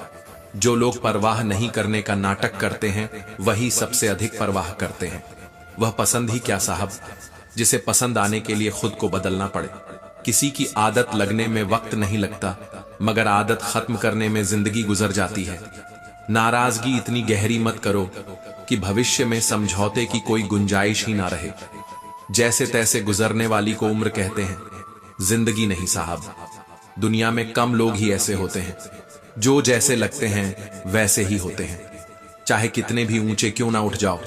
जो लोग परवाह नहीं करने का नाटक करते हैं, वही सबसे अधिक परवाह करते हैं। वह पसंद ही क्या साहब, जिसे पसंद आने के लिए खुद को बदलना पड़े। किसी की आदत लगने में वक्त नहीं लगता, मगर आदत खत्म करने में जिंदगी गुजर जाती है। नाराजगी इतनी गहरी मत करो कि भविष्य में समझौते की कोई गुंजाइश ही ना रहे। जैसे तैसे गुजरने वाली को उम्र कहते हैं, जिंदगी नहीं साहब। दुनिया में कम लोग ही ऐसे होते हैं जो जैसे लगते हैं वैसे ही होते हैं। चाहे कितने भी ऊंचे क्यों ना उठ जाओ,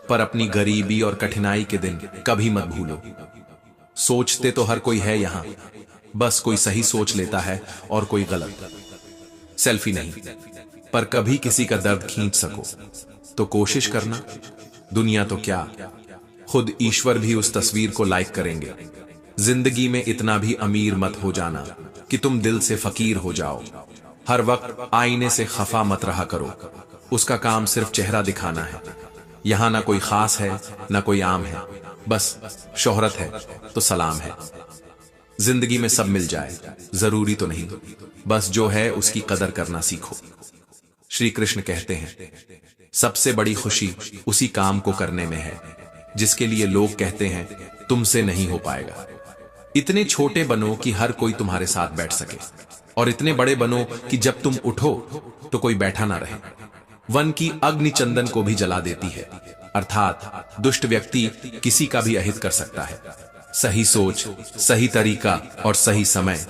पर अपनी गरीबी और कठिनाई के दिन कभी मत भूलो। सोचते तो हर कोई है यहां, बस कोई सही सोच लेता है और कोई गलत। सेल्फी नहीं, पर कभी किसी का दर्द खींच सको तो कोशिश करना। दुनिया तो क्या, खुद ईश्वर भी उस तस्वीर को लाइक करेंगे। जिंदगी में इतना भी अमीर मत हो जाना कि तुम दिल से फकीर हो जाओ। हर वक्त आईने से खफा मत रहा करो, उसका काम सिर्फ चेहरा दिखाना है। यहां ना कोई खास है ना कोई आम है, बस शोहरत है तो सलाम है। जिंदगी में सब मिल जाए जरूरी तो नहीं, बस जो है उसकी कदर करना सीखो। श्री कृष्ण कहते हैं, सबसे बड़ी खुशी उसी काम को करने में है जिसके लिए लोग कहते हैं तुमसे नहीं हो पाएगा। इतने छोटे बनो कि हर कोई तुम्हारे साथ बैठ सके, और इतने बड़े बनो कि जब तुम उठो तो कोई बैठा ना रहे। वन की अग्नि चंदन को भी जला देती है, अर्थात दुष्ट व्यक्ति किसी का भी अहित कर सकता है। सही सोच, सही तरीका और सही समय,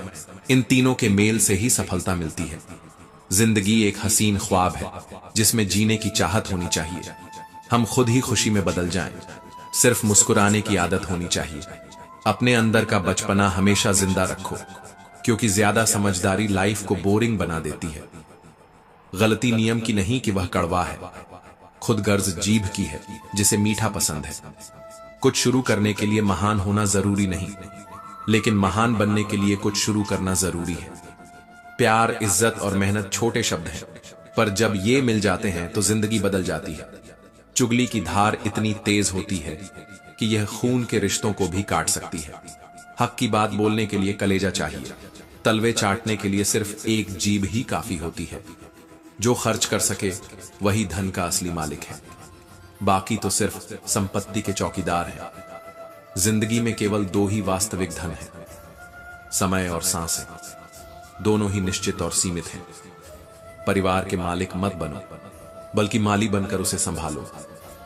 इन तीनों के मेल से ही सफलता मिलती है। जिंदगी एक हसीन ख्वाब है जिसमें जीने की चाहत होनी चाहिए। हम खुद ही खुशी में बदल जाएं, सिर्फ मुस्कुराने की आदत होनी चाहिए। अपने अंदर का बचपना हमेशा जिंदा रखो, क्योंकि ज्यादा समझदारी लाइफ को बोरिंग बना देती है। गलती नियम की नहीं कि वह कड़वा है, खुद गर्ज जीभ की है जिसे मीठा पसंद है। कुछ शुरू करने के लिए महान होना जरूरी नहीं, लेकिन महान बनने के लिए कुछ शुरू करना जरूरी है। प्यार, इज्जत और मेहनत छोटे शब्द हैं, पर जब ये मिल जाते हैं तो जिंदगी बदल जाती है। चुगली की धार इतनी तेज होती है कि यह खून के रिश्तों को भी काट सकती है। हक की बात बोलने के लिए कलेजा चाहिए, तलवे चाटने के लिए सिर्फ एक जीभ ही काफी होती है। जो खर्च कर सके वही धन का असली मालिक है, बाकी तो सिर्फ संपत्ति के चौकीदार हैं। जिंदगी में केवल दो ही वास्तविक धन है, समय और सांसें। दोनों ही निश्चित और सीमित हैं। परिवार के मालिक मत बनो, बल्कि माली बनकर उसे संभालो,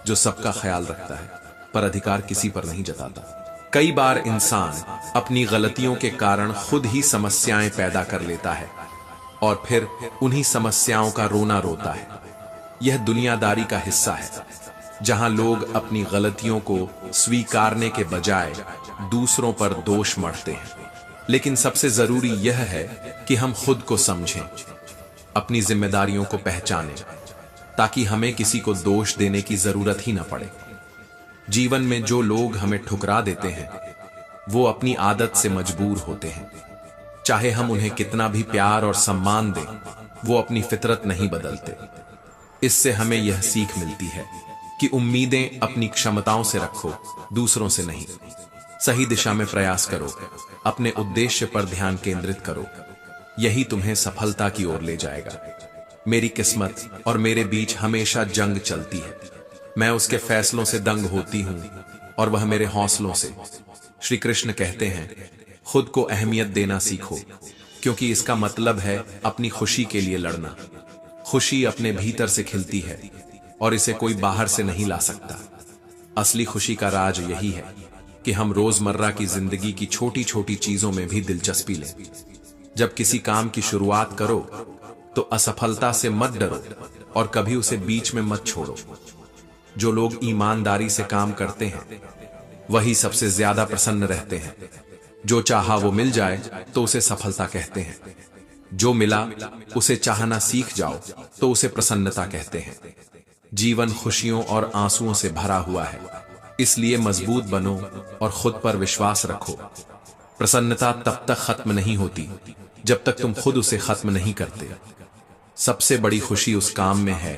जो सबका ख्याल रखता है पर अधिकार किसी पर नहीं जताता। कई बार इंसान अपनी गलतियों के कारण खुद ही समस्याएं पैदा कर लेता है और फिर उन्हीं समस्याओं का रोना रोता है। यह दुनियादारी का हिस्सा है, जहां लोग अपनी गलतियों को स्वीकारने के बजाय दूसरों पर दोष मढ़ते हैं। लेकिन सबसे जरूरी यह है कि हम खुद को समझें, अपनी जिम्मेदारियों को पहचानें, ताकि हमें किसी को दोष देने की जरूरत ही न पड़े। जीवन में जो लोग हमें ठुकरा देते हैं वो अपनी आदत से मजबूर होते हैं। चाहे हम उन्हें कितना भी प्यार और सम्मान दें, वो अपनी फितरत नहीं बदलते। इससे हमें यह सीख मिलती है कि उम्मीदें अपनी क्षमताओं से रखो, दूसरों से नहीं। सही दिशा में प्रयास करो, अपने उद्देश्य पर ध्यान केंद्रित करो, यही तुम्हें सफलता की ओर ले जाएगा। मेरी किस्मत और मेरे बीच हमेशा जंग चलती है, मैं उसके फैसलों से दंग होती हूं और वह मेरे हौसलों से। श्री कृष्ण कहते हैं, खुद को अहमियत देना सीखो, क्योंकि इसका मतलब है अपनी खुशी के लिए लड़ना। खुशी अपने भीतर से खिलती है और इसे कोई बाहर से नहीं ला सकता। असली खुशी का राज यही है कि हम रोजमर्रा की जिंदगी की छोटी छोटी चीजों में भी दिलचस्पी लें। जब किसी काम की शुरुआत करो तो असफलता से मत डरो और कभी उसे बीच में मत छोड़ो। जो लोग ईमानदारी से काम करते हैं वही सबसे ज्यादा प्रसन्न रहते हैं। जो चाहा वो मिल जाए तो उसे सफलता कहते हैं। जो मिला उसे चाहना सीख जाओ तो उसे प्रसन्नता कहते हैं। जीवन खुशियों और आंसुओं से भरा हुआ है, इसलिए मजबूत बनो और खुद पर विश्वास रखो। प्रसन्नता तब तक खत्म नहीं होती जब तक तुम खुद उसे खत्म नहीं करते। सबसे बड़ी खुशी उस काम में है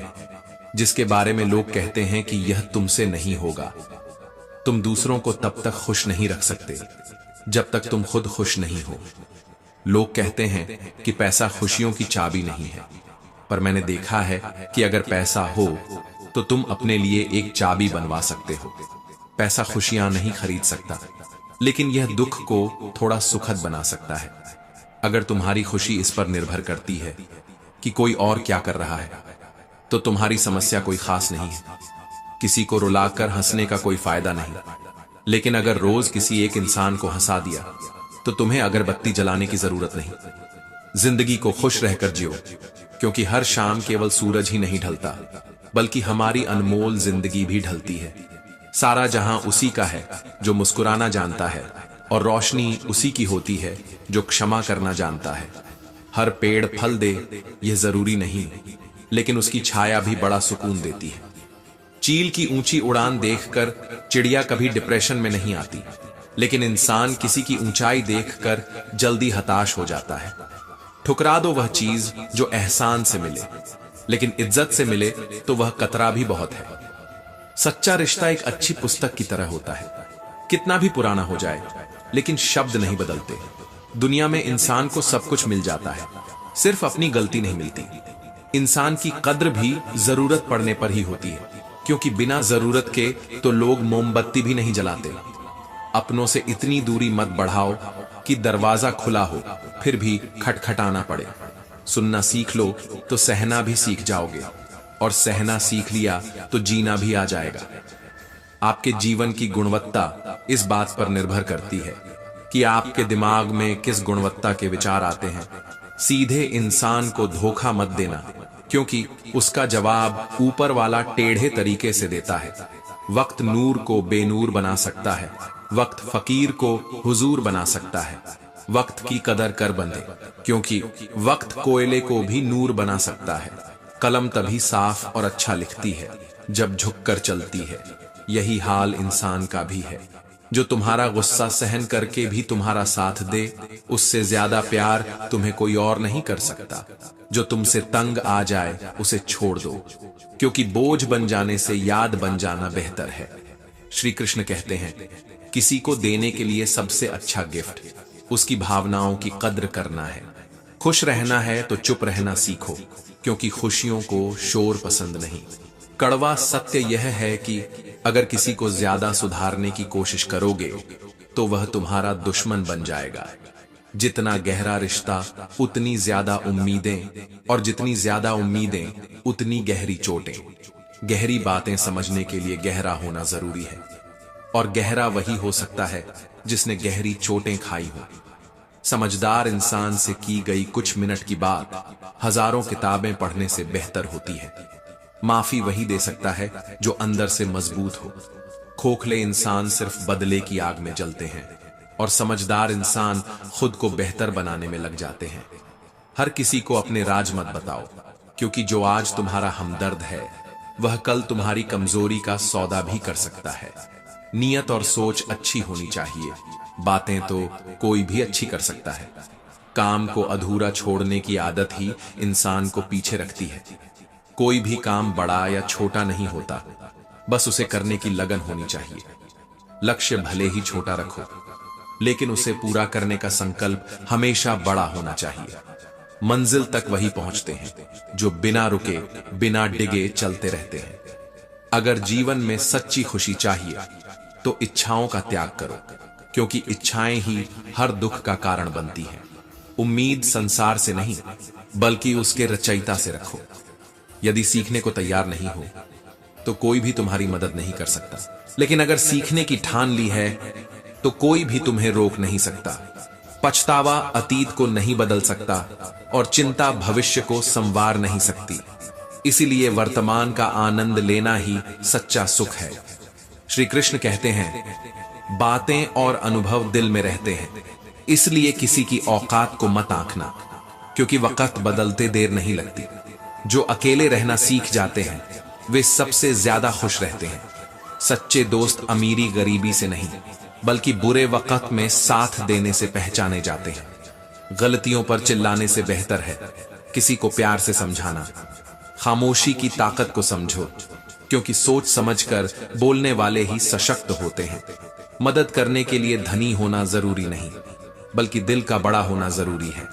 जिसके बारे में लोग कहते हैं कि यह तुमसे नहीं होगा। तुम दूसरों को तब तक खुश नहीं रख सकते जब तक तुम खुद खुश नहीं हो। लोग कहते हैं कि पैसा खुशियों की चाबी नहीं है, पर मैंने देखा है कि अगर पैसा हो तो तुम अपने लिए एक चाबी बनवा सकते हो। पैसा खुशियां नहीं खरीद सकता, लेकिन यह दुख को थोड़ा सुखद बना सकता है। अगर तुम्हारी खुशी इस पर निर्भर करती है कि कोई और क्या कर रहा है, तो तुम्हारी समस्या कोई खास नहीं है। किसी को रुलाकर हंसने का कोई फायदा नहीं, लेकिन अगर रोज किसी एक इंसान को हंसा दिया तो तुम्हें अगरबत्ती जलाने की जरूरत नहीं। जिंदगी को खुश रहकर जियो, क्योंकि हर शाम केवल सूरज ही नहीं ढलता, बल्कि हमारी अनमोल जिंदगी भी ढलती है। सारा जहां उसी का है जो मुस्कुराना जानता है और रोशनी उसी की होती है जो क्षमा करना जानता है। हर पेड़ फल दे यह जरूरी नहीं, लेकिन उसकी छाया भी बड़ा सुकून देती है। चील की ऊंची उड़ान देखकर चिड़िया कभी डिप्रेशन में नहीं आती, लेकिन इंसान किसी की ऊंचाई देखकर जल्दी हताश हो जाता है। ठुकरा दो वह चीज जो एहसान से मिले, लेकिन इज्जत से मिले तो वह कतरा भी बहुत है। सच्चा रिश्ता एक अच्छी पुस्तक की तरह होता है, कितना भी पुराना हो जाए, लेकिन शब्द नहीं बदलते। दुनिया में इंसान को सब कुछ मिल जाता है, सिर्फ अपनी गलती नहीं मिलती। इंसान की कद्र भी जरूरत पड़ने पर ही होती है, क्योंकि बिना जरूरत के तो लोग मोमबत्ती भी नहीं जलाते। अपनों से इतनी दूरी मत बढ़ाओ कि दरवाजा खुला हो फिर भी खटखटाना पड़े। सुनना सीख लो तो सहना भी सीख जाओगे, और सहना सीख लिया तो जीना भी आ जाएगा। आपके जीवन की गुणवत्ता इस बात पर निर्भर करती है कि आपके दिमाग में किस गुणवत्ता के विचार आते हैं। सीधे इंसान को धोखा मत देना, क्योंकि उसका जवाब ऊपर वाला टेढ़े तरीके से देता है। वक्त नूर को बेनूर बना सकता है, वक्त फकीर को हुजूर बना सकता है। वक्त की कदर कर बंदे, क्योंकि वक्त कोयले को भी नूर बना सकता है। कलम तभी साफ और अच्छा लिखती है जब झुककर चलती है। यही हाल इंसान का भी है। जो तुम्हारा गुस्सा सहन करके भी तुम्हारा साथ दे, उससे ज्यादा प्यार तुम्हें कोई और नहीं कर सकता। जो तुमसे तंग आ जाए उसे छोड़ दो, क्योंकि बोझ बन जाने से याद बन जाना बेहतर है। श्री कृष्ण कहते हैं, किसी को देने के लिए सबसे अच्छा गिफ्ट उसकी भावनाओं की कद्र करना है। खुश रहना है तो चुप रहना सीखो, क्योंकि खुशियों को शोर पसंद नहीं। कड़वा सत्य यह है कि अगर किसी को ज्यादा सुधारने की कोशिश करोगे तो वह तुम्हारा दुश्मन बन जाएगा। जितना गहरा रिश्ता उतनी ज्यादा उम्मीदें, और जितनी ज्यादा उम्मीदें उतनी गहरी चोटें। गहरी बातें समझने के लिए गहरा होना जरूरी है, और गहरा वही हो सकता है जिसने गहरी चोटें खाई हो। समझदार इंसान से की गई कुछ मिनट की बात हजारों किताबें पढ़ने से बेहतर होती है। माफी वही दे सकता है जो अंदर से मजबूत हो। खोखले इंसान सिर्फ बदले की आग में जलते हैं, और समझदार इंसान खुद को बेहतर बनाने में लग जाते हैं। हर किसी को अपने राज मत बताओ, क्योंकि जो आज तुम्हारा हमदर्द है वह कल तुम्हारी कमजोरी का सौदा भी कर सकता है। नियत और सोच अच्छी होनी चाहिए, बातें तो कोई भी अच्छी कर सकता है। काम को अधूरा छोड़ने की आदत ही इंसान को पीछे रखती है। कोई भी काम बड़ा या छोटा नहीं होता, बस उसे करने की लगन होनी चाहिए। लक्ष्य भले ही छोटा रखो, लेकिन उसे पूरा करने का संकल्प हमेशा बड़ा होना चाहिए। मंजिल तक वही पहुंचते हैं जो बिना रुके बिना डिगे चलते रहते हैं। अगर जीवन में सच्ची खुशी चाहिए तो इच्छाओं का त्याग करो, क्योंकि इच्छाएं ही हर दुख का कारण बनती हैं। उम्मीद संसार से नहीं, बल्कि उसके रचयिता से रखो। यदि सीखने को तैयार नहीं हो तो कोई भी तुम्हारी मदद नहीं कर सकता, लेकिन अगर सीखने की ठान ली है तो कोई भी तुम्हें रोक नहीं सकता। पछतावा अतीत को नहीं बदल सकता, और चिंता भविष्य को संवार नहीं सकती। इसीलिए वर्तमान का आनंद लेना ही सच्चा सुख है। श्री कृष्ण कहते हैं, बातें और अनुभव दिल में रहते हैं, इसलिए किसी की औकात को मत आंकना, क्योंकि वक्त बदलते देर नहीं लगती। जो अकेले रहना सीख जाते हैं वे सबसे ज्यादा खुश रहते हैं। सच्चे दोस्त अमीरी गरीबी से नहीं, बल्कि बुरे वक्त में साथ देने से पहचाने जाते हैं। गलतियों पर चिल्लाने से बेहतर है किसी को प्यार से समझाना। खामोशी की ताकत को समझो, क्योंकि सोच समझकर बोलने वाले ही सशक्त होते हैं। मदद करने के लिए धनी होना जरूरी नहीं, बल्कि दिल का बड़ा होना जरूरी है।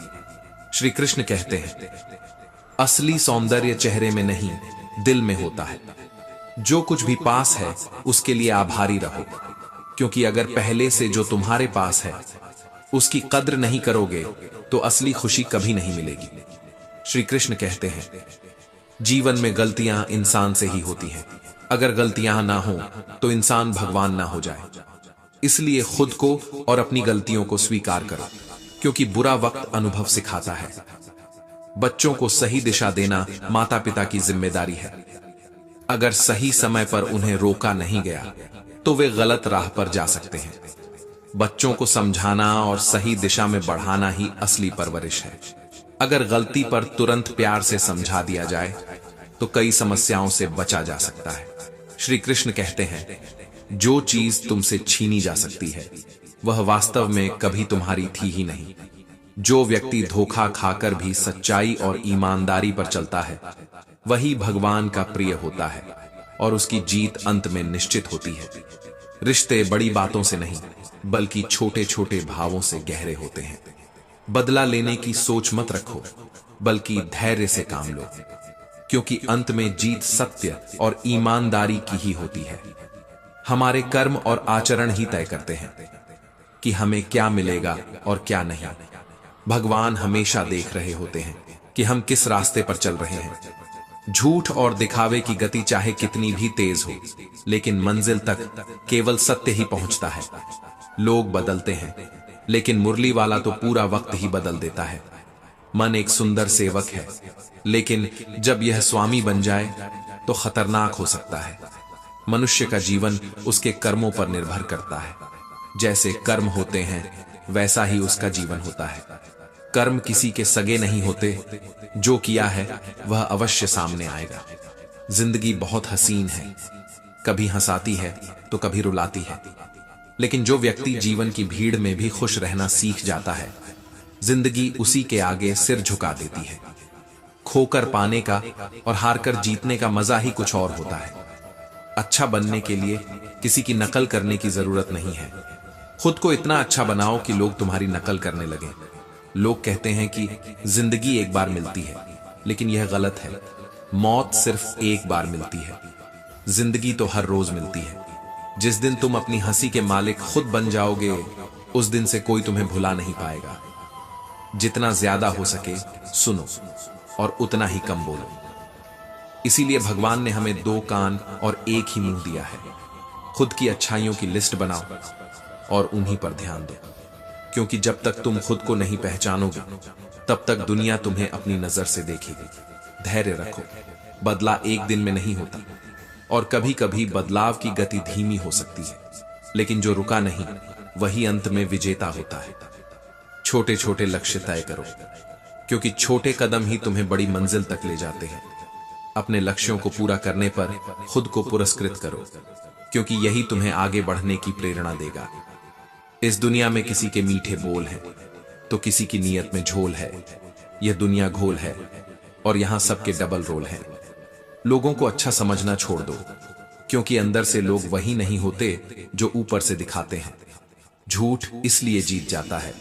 श्री कृष्ण कहते हैं, असली सौंदर्य चेहरे में नहीं दिल में होता है। जो कुछ भी पास है उसके लिए आभारी रहो, क्योंकि अगर पहले से जो तुम्हारे पास है उसकी कद्र नहीं करोगे तो असली खुशी कभी नहीं मिलेगी। श्री कृष्ण कहते हैं, जीवन में गलतियां इंसान से ही होती हैं। अगर गलतियां ना हो तो इंसान भगवान ना हो जाए। इसलिए खुद को और अपनी गलतियों को स्वीकार करो, क्योंकि बुरा वक्त अनुभव सिखाता है। बच्चों को सही दिशा देना माता पिता की जिम्मेदारी है। अगर सही समय पर उन्हें रोका नहीं गया तो वे गलत राह पर जा सकते हैं। बच्चों को समझाना और सही दिशा में बढ़ाना ही असली परवरिश है। अगर गलती पर तुरंत प्यार से समझा दिया जाए तो कई समस्याओं से बचा जा सकता है। श्री कृष्ण कहते हैं, जो चीज तुमसे छीनी जा सकती है वह वास्तव में कभी तुम्हारी थी ही नहीं। जो व्यक्ति धोखा खाकर भी सच्चाई और ईमानदारी पर चलता है वही भगवान का प्रिय होता है और उसकी जीत अंत में निश्चित होती है। रिश्ते बड़ी बातों से नहीं बल्कि छोटे छोटे भावों से गहरे होते हैं। बदला लेने की सोच मत रखो बल्कि धैर्य से काम लो, क्योंकि अंत में जीत सत्य और ईमानदारी की ही होती है। हमारे कर्म और आचरण ही तय करते हैं कि हमें क्या मिलेगा और क्या नहीं। भगवान हमेशा देख रहे होते हैं कि हम किस रास्ते पर चल रहे हैं। झूठ और दिखावे की गति चाहे कितनी भी तेज हो, लेकिन मंजिल तक केवल सत्य ही पहुंचता है। लोग बदलते हैं, लेकिन मुरली वाला तो पूरा वक्त ही बदल देता है। मन एक सुंदर सेवक है, लेकिन जब यह स्वामी बन जाए तो खतरनाक हो सकता है। मनुष्य का जीवन उसके कर्मों पर निर्भर करता है। जैसे कर्म होते हैं वैसा ही उसका जीवन होता है। कर्म किसी के सगे नहीं होते, जो किया है वह अवश्य सामने आएगा। जिंदगी बहुत हसीन है, कभी हंसाती है तो कभी रुलाती है, लेकिन जो व्यक्ति जीवन की भीड़ में भी खुश रहना सीख जाता है, जिंदगी उसी के आगे सिर झुका देती है। खोकर पाने का और हारकर जीतने का मजा ही कुछ और होता है। अच्छा बनने के लिए किसी की नकल करने की जरूरत नहीं है। खुद को इतना अच्छा बनाओ कि लोग तुम्हारी नकल करने लगें। लोग कहते हैं कि जिंदगी एक बार मिलती है, लेकिन यह गलत है। मौत सिर्फ एक बार मिलती है, जिंदगी तो हर रोज मिलती है। जिस दिन तुम अपनी हंसी के मालिक खुद बन जाओगे, उस दिन से कोई तुम्हें भुला नहीं पाएगा। जितना ज्यादा हो सके सुनो और उतना ही कम बोलो। इसीलिए भगवान ने हमें 2 कान और एक ही मुंह दिया है। खुद की अच्छाइयों की लिस्ट बनाओ और उन्हीं पर ध्यान दो, क्योंकि जब तक तुम खुद को नहीं पहचानोगे तब तक दुनिया तुम्हें अपनी नजर से देखेगी। धैर्य रखो, बदला एक दिन में नहीं होता और कभी कभी बदलाव की गति धीमी हो सकती है, लेकिन जो रुका नहीं वही अंत में विजेता होता है। छोटे छोटे लक्ष्य तय करो, क्योंकि छोटे कदम ही तुम्हें बड़ी मंजिल तक ले जाते हैं। अपने लक्ष्यों को पूरा करने पर खुद को पुरस्कृत करो, क्योंकि यही तुम्हें आगे बढ़ने की प्रेरणा देगा। इस दुनिया में किसी के मीठे बोल हैं तो किसी की नीयत में झोल है। यह दुनिया घोल है और यहां सबके डबल रोल है। लोगों को अच्छा समझना छोड़ दो, क्योंकि अंदर से लोग वही नहीं होते जो ऊपर से दिखाते हैं। झूठ इसलिए जीत जाता है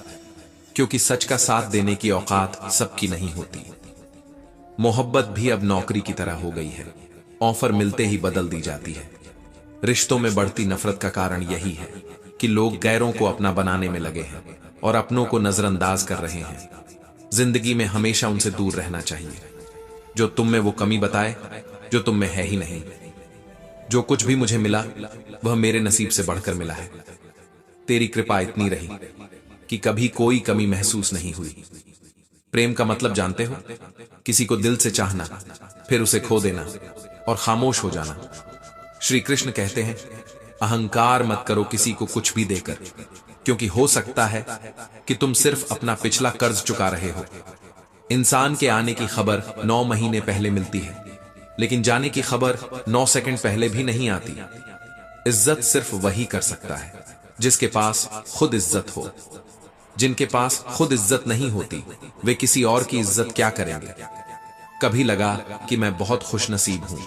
क्योंकि सच का साथ देने की औकात सबकी नहीं होती। मोहब्बत भी अब नौकरी की तरह हो गई है, ऑफर मिलते ही बदल दी जाती है। रिश्तों में बढ़ती नफरत का कारण यही है कि लोग गैरों को अपना बनाने में लगे हैं और अपनों को नजरअंदाज कर रहे हैं। जिंदगी में हमेशा उनसे दूर रहना चाहिए जो तुम में वो कमी बताए जो तुम में है ही नहीं। जो कुछ भी मुझे मिला वह मेरे नसीब से बढ़कर मिला है। तेरी कृपा इतनी रही कि कभी कोई कमी महसूस नहीं हुई। प्रेम का मतलब जानते हो? किसी को दिल से चाहना, फिर उसे खो देना और खामोश हो जाना। श्री कृष्ण कहते हैं, अहंकार मत करो किसी को कुछ भी देकर, क्योंकि हो सकता है कि तुम सिर्फ अपना पिछला कर्ज चुका रहे हो। इंसान के आने की खबर 9 महीने पहले मिलती है, लेकिन जाने की खबर 9 सेकंड पहले भी नहीं आती। इज्जत सिर्फ वही कर सकता है जिसके पास खुद इज्जत हो। जिनके पास खुद इज्जत नहीं होती वे किसी और की इज्जत क्या करेंगे। कभी लगा कि मैं बहुत खुशनसीब हूं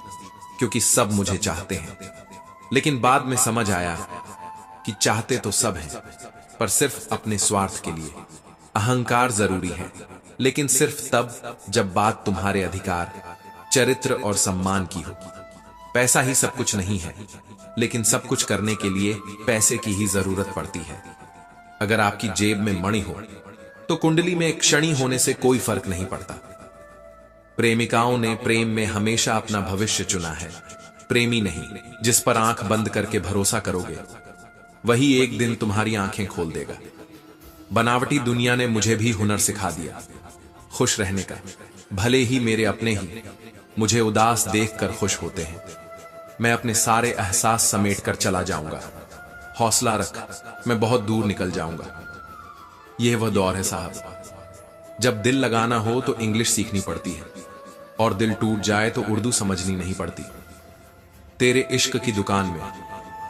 क्योंकि सब मुझे चाहते हैं, लेकिन बाद में समझ आया कि चाहते तो सब हैं, पर सिर्फ अपने स्वार्थ के लिए। अहंकार जरूरी है, लेकिन सिर्फ तब जब बात तुम्हारे अधिकार, चरित्र और सम्मान की हो। पैसा ही सब कुछ नहीं है, लेकिन सब कुछ करने के लिए पैसे की ही जरूरत पड़ती है। अगर आपकी जेब में मणि हो तो कुंडली में एक क्षणी होने से कोई फर्क नहीं पड़ता। प्रेमिकाओं ने प्रेम में हमेशा अपना भविष्य चुना है, प्रेमी नहीं। जिस पर आंख बंद करके भरोसा करोगे वही एक दिन तुम्हारी आंखें खोल देगा। बनावटी दुनिया ने मुझे भी हुनर सिखा दिया खुश रहने का। भले ही मेरे अपने ही मुझे उदास देखकर खुश होते हैं। मैं अपने सारे एहसास समेट कर चला जाऊंगा। हौसला रख, मैं बहुत दूर निकल जाऊंगा। यह वह दौर है साहब, जब दिल लगाना हो तो इंग्लिश सीखनी पड़ती है, और दिल टूट जाए तो उर्दू समझनी नहीं पड़ती। तेरे इश्क की दुकान में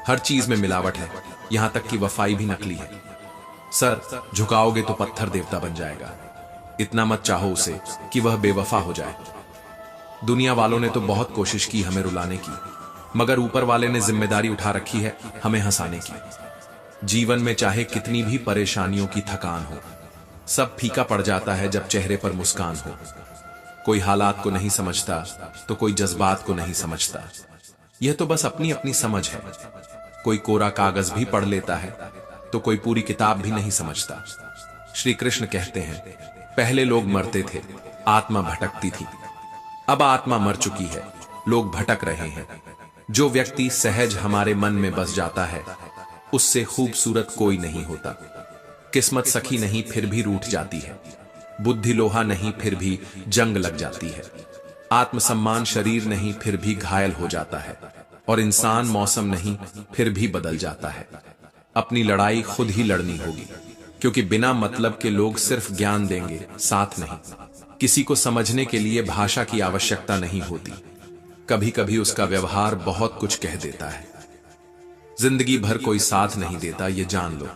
हर चीज में मिलावट है, यहां तक कि वफाई भी नकली है। सर झुकाओगे तो पत्थर देवता बन जाएगा। इतना मत चाहो उसे कि वह बेवफा हो जाए। दुनिया वालों ने तो बहुत कोशिश की हमें रुलाने की, मगर ऊपर वाले ने जिम्मेदारी उठा रखी है हमें हंसाने की। जीवन में चाहे कितनी भी परेशानियों की थकान हो, सब फीका पड़ जाता है जब चेहरे पर मुस्कान हो। कोई हालात को नहीं समझता तो कोई जज्बात को नहीं समझता। यह तो बस अपनी अपनी समझ है। कोई कोरा कागज भी पढ़ लेता है तो कोई पूरी किताब भी नहीं समझता। श्री कृष्ण कहते हैं, पहले लोग मरते थे, आत्मा भटकती थी। अब आत्मा मर चुकी है, लोग भटक रहे हैं। जो व्यक्ति सहज हमारे मन में बस जाता है, उससे खूबसूरत कोई नहीं होता। किस्मत सखी नहीं फिर भी रूठ जाती है, बुद्धि लोहा नहीं फिर भी जंग लग जाती है, आत्मसम्मान शरीर नहीं फिर भी घायल हो जाता है, और इंसान मौसम नहीं फिर भी बदल जाता है। अपनी लड़ाई खुद ही लड़नी होगी, क्योंकि बिना मतलब के लोग सिर्फ ज्ञान देंगे, साथ नहीं। किसी को समझने के लिए भाषा की आवश्यकता नहीं होती, कभी कभी उसका व्यवहार बहुत कुछ कह देता है। जिंदगी भर कोई साथ नहीं देता, ये जान लो।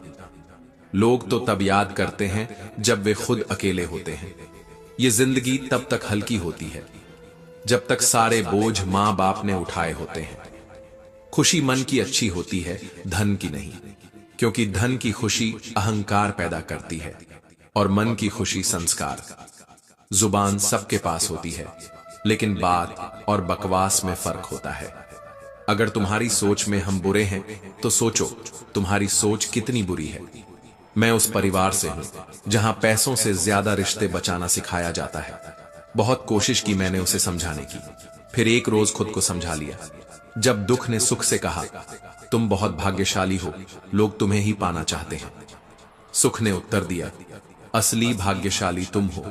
लोग तो तब याद करते हैं जब वे खुद अकेले होते हैं। ये जिंदगी तब तक हल्की होती है जब तक सारे बोझ मां बाप ने उठाए होते हैं। खुशी मन की अच्छी होती है, धन की नहीं, क्योंकि धन की खुशी अहंकार पैदा करती है और मन की खुशी संस्कार। जुबान सबके पास होती है, लेकिन बात और बकवास में फर्क होता है। अगर तुम्हारी सोच में हम बुरे हैं तो सोचो तुम्हारी सोच कितनी बुरी है। मैं उस परिवार से हूं जहां पैसों से ज्यादा रिश्ते बचाना सिखाया जाता है। बहुत कोशिश की मैंने उसे समझाने की, फिर एक रोज खुद को समझा लिया। जब दुख ने सुख से कहा, तुम बहुत भाग्यशाली हो, लोग तुम्हें ही पाना चाहते हैं, सुख ने उत्तर दिया, असली भाग्यशाली तुम हो,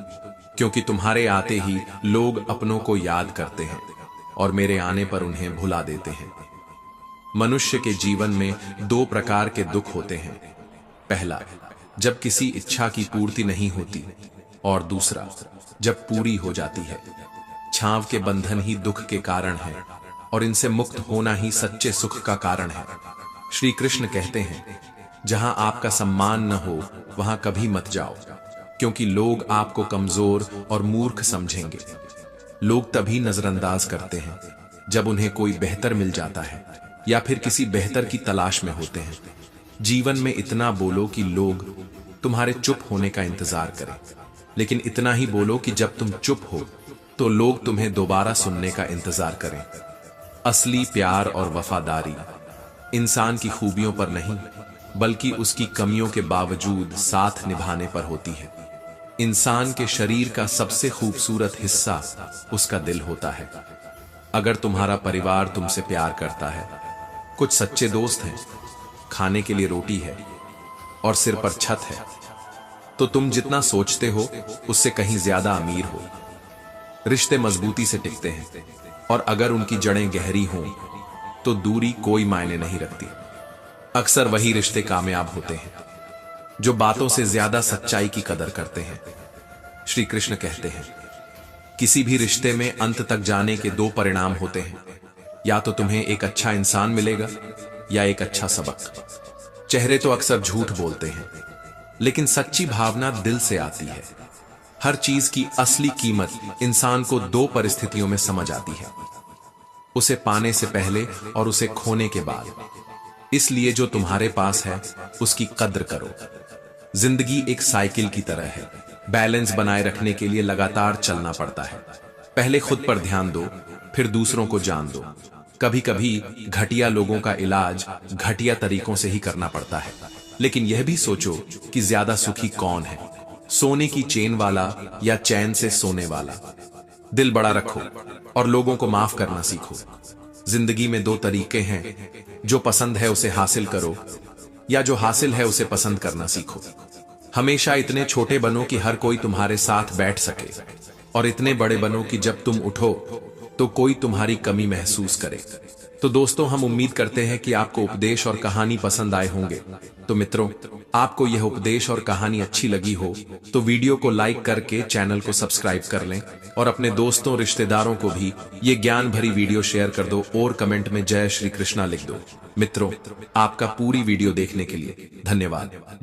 क्योंकि तुम्हारे आते ही लोग अपनों को याद करते हैं और मेरे आने पर उन्हें भुला देते हैं। मनुष्य के जीवन में दो प्रकार के दुख होते हैं। पहला, जब किसी इच्छा की पूर्ति नहीं होती, और दूसरा, जब पूरी हो जाती है। छांव के बंधन ही दुख के कारण है, और इनसे मुक्त होना ही सच्चे सुख का कारण है। श्री कृष्ण कहते हैं, जहां आपका सम्मान न हो वहां कभी मत जाओ, क्योंकि लोग आपको कमजोर और मूर्ख समझेंगे। लोग तभी नजरअंदाज करते हैं जब उन्हें कोई बेहतर मिल जाता है या फिर किसी बेहतर की तलाश में होते हैं। जीवन में इतना बोलो कि लोग तुम्हारे चुप होने का इंतजार करें, लेकिन इतना ही बोलो कि जब तुम चुप हो तो लोग तुम्हें दोबारा सुनने का इंतजार करें। असली प्यार और वफादारी इंसान की खूबियों पर नहीं, बल्कि उसकी कमियों के बावजूद साथ निभाने पर होती है। इंसान के शरीर का सबसे खूबसूरत हिस्सा उसका दिल होता है। अगर तुम्हारा परिवार तुमसे प्यार करता है, कुछ सच्चे दोस्त हैं, खाने के लिए रोटी है और सिर पर छत है, तो तुम जितना सोचते हो उससे कहीं ज्यादा अमीर हो। रिश्ते मजबूती से टिकते हैं, और अगर उनकी जड़ें गहरी हों तो दूरी कोई मायने नहीं रखती। अक्सर वही रिश्ते कामयाब होते हैं जो बातों से ज्यादा सच्चाई की कदर करते हैं। श्री कृष्ण कहते हैं, किसी भी रिश्ते में अंत तक जाने के दो परिणाम होते हैं, या तो तुम्हें एक अच्छा इंसान मिलेगा या एक अच्छा सबक। चेहरे तो अक्सर झूठ बोलते हैं, लेकिन सच्ची भावना दिल से आती है। हर चीज की असली कीमत इंसान को दो परिस्थितियों में समझ आती है, उसे पाने से पहले और उसे खोने के बाद। इसलिए जो तुम्हारे पास है उसकी कद्र करो। जिंदगी एक साइकिल की तरह है, बैलेंस बनाए रखने के लिए लगातार चलना पड़ता है। पहले खुद पर ध्यान दो, फिर दूसरों को जान दो। कभी कभी घटिया लोगों का इलाज घटिया तरीकों से ही करना पड़ता है, लेकिन यह भी सोचो कि ज्यादा सुखी कौन है, सोने की चेन वाला या चैन से सोने वाला। दिल बड़ा रखो और लोगों को माफ करना सीखो। जिंदगी में दो तरीके हैं, जो पसंद है उसे हासिल करो, या जो हासिल है उसे पसंद करना सीखो। हमेशा इतने छोटे बनो कि हर कोई तुम्हारे साथ बैठ सके, और इतने बड़े बनो कि जब तुम उठो तो कोई तुम्हारी कमी महसूस करे। तो दोस्तों, हम उम्मीद करते हैं कि आपको उपदेश और कहानी पसंद आए होंगे। तो मित्रों, आपको यह उपदेश और कहानी अच्छी लगी हो तो वीडियो को लाइक करके चैनल को सब्सक्राइब कर लें और अपने दोस्तों रिश्तेदारों को भी ये ज्ञान भरी वीडियो शेयर कर दो और कमेंट में जय श्री कृष्णा लिख दो। मित्रों, आपका पूरी वीडियो देखने के लिए धन्यवाद।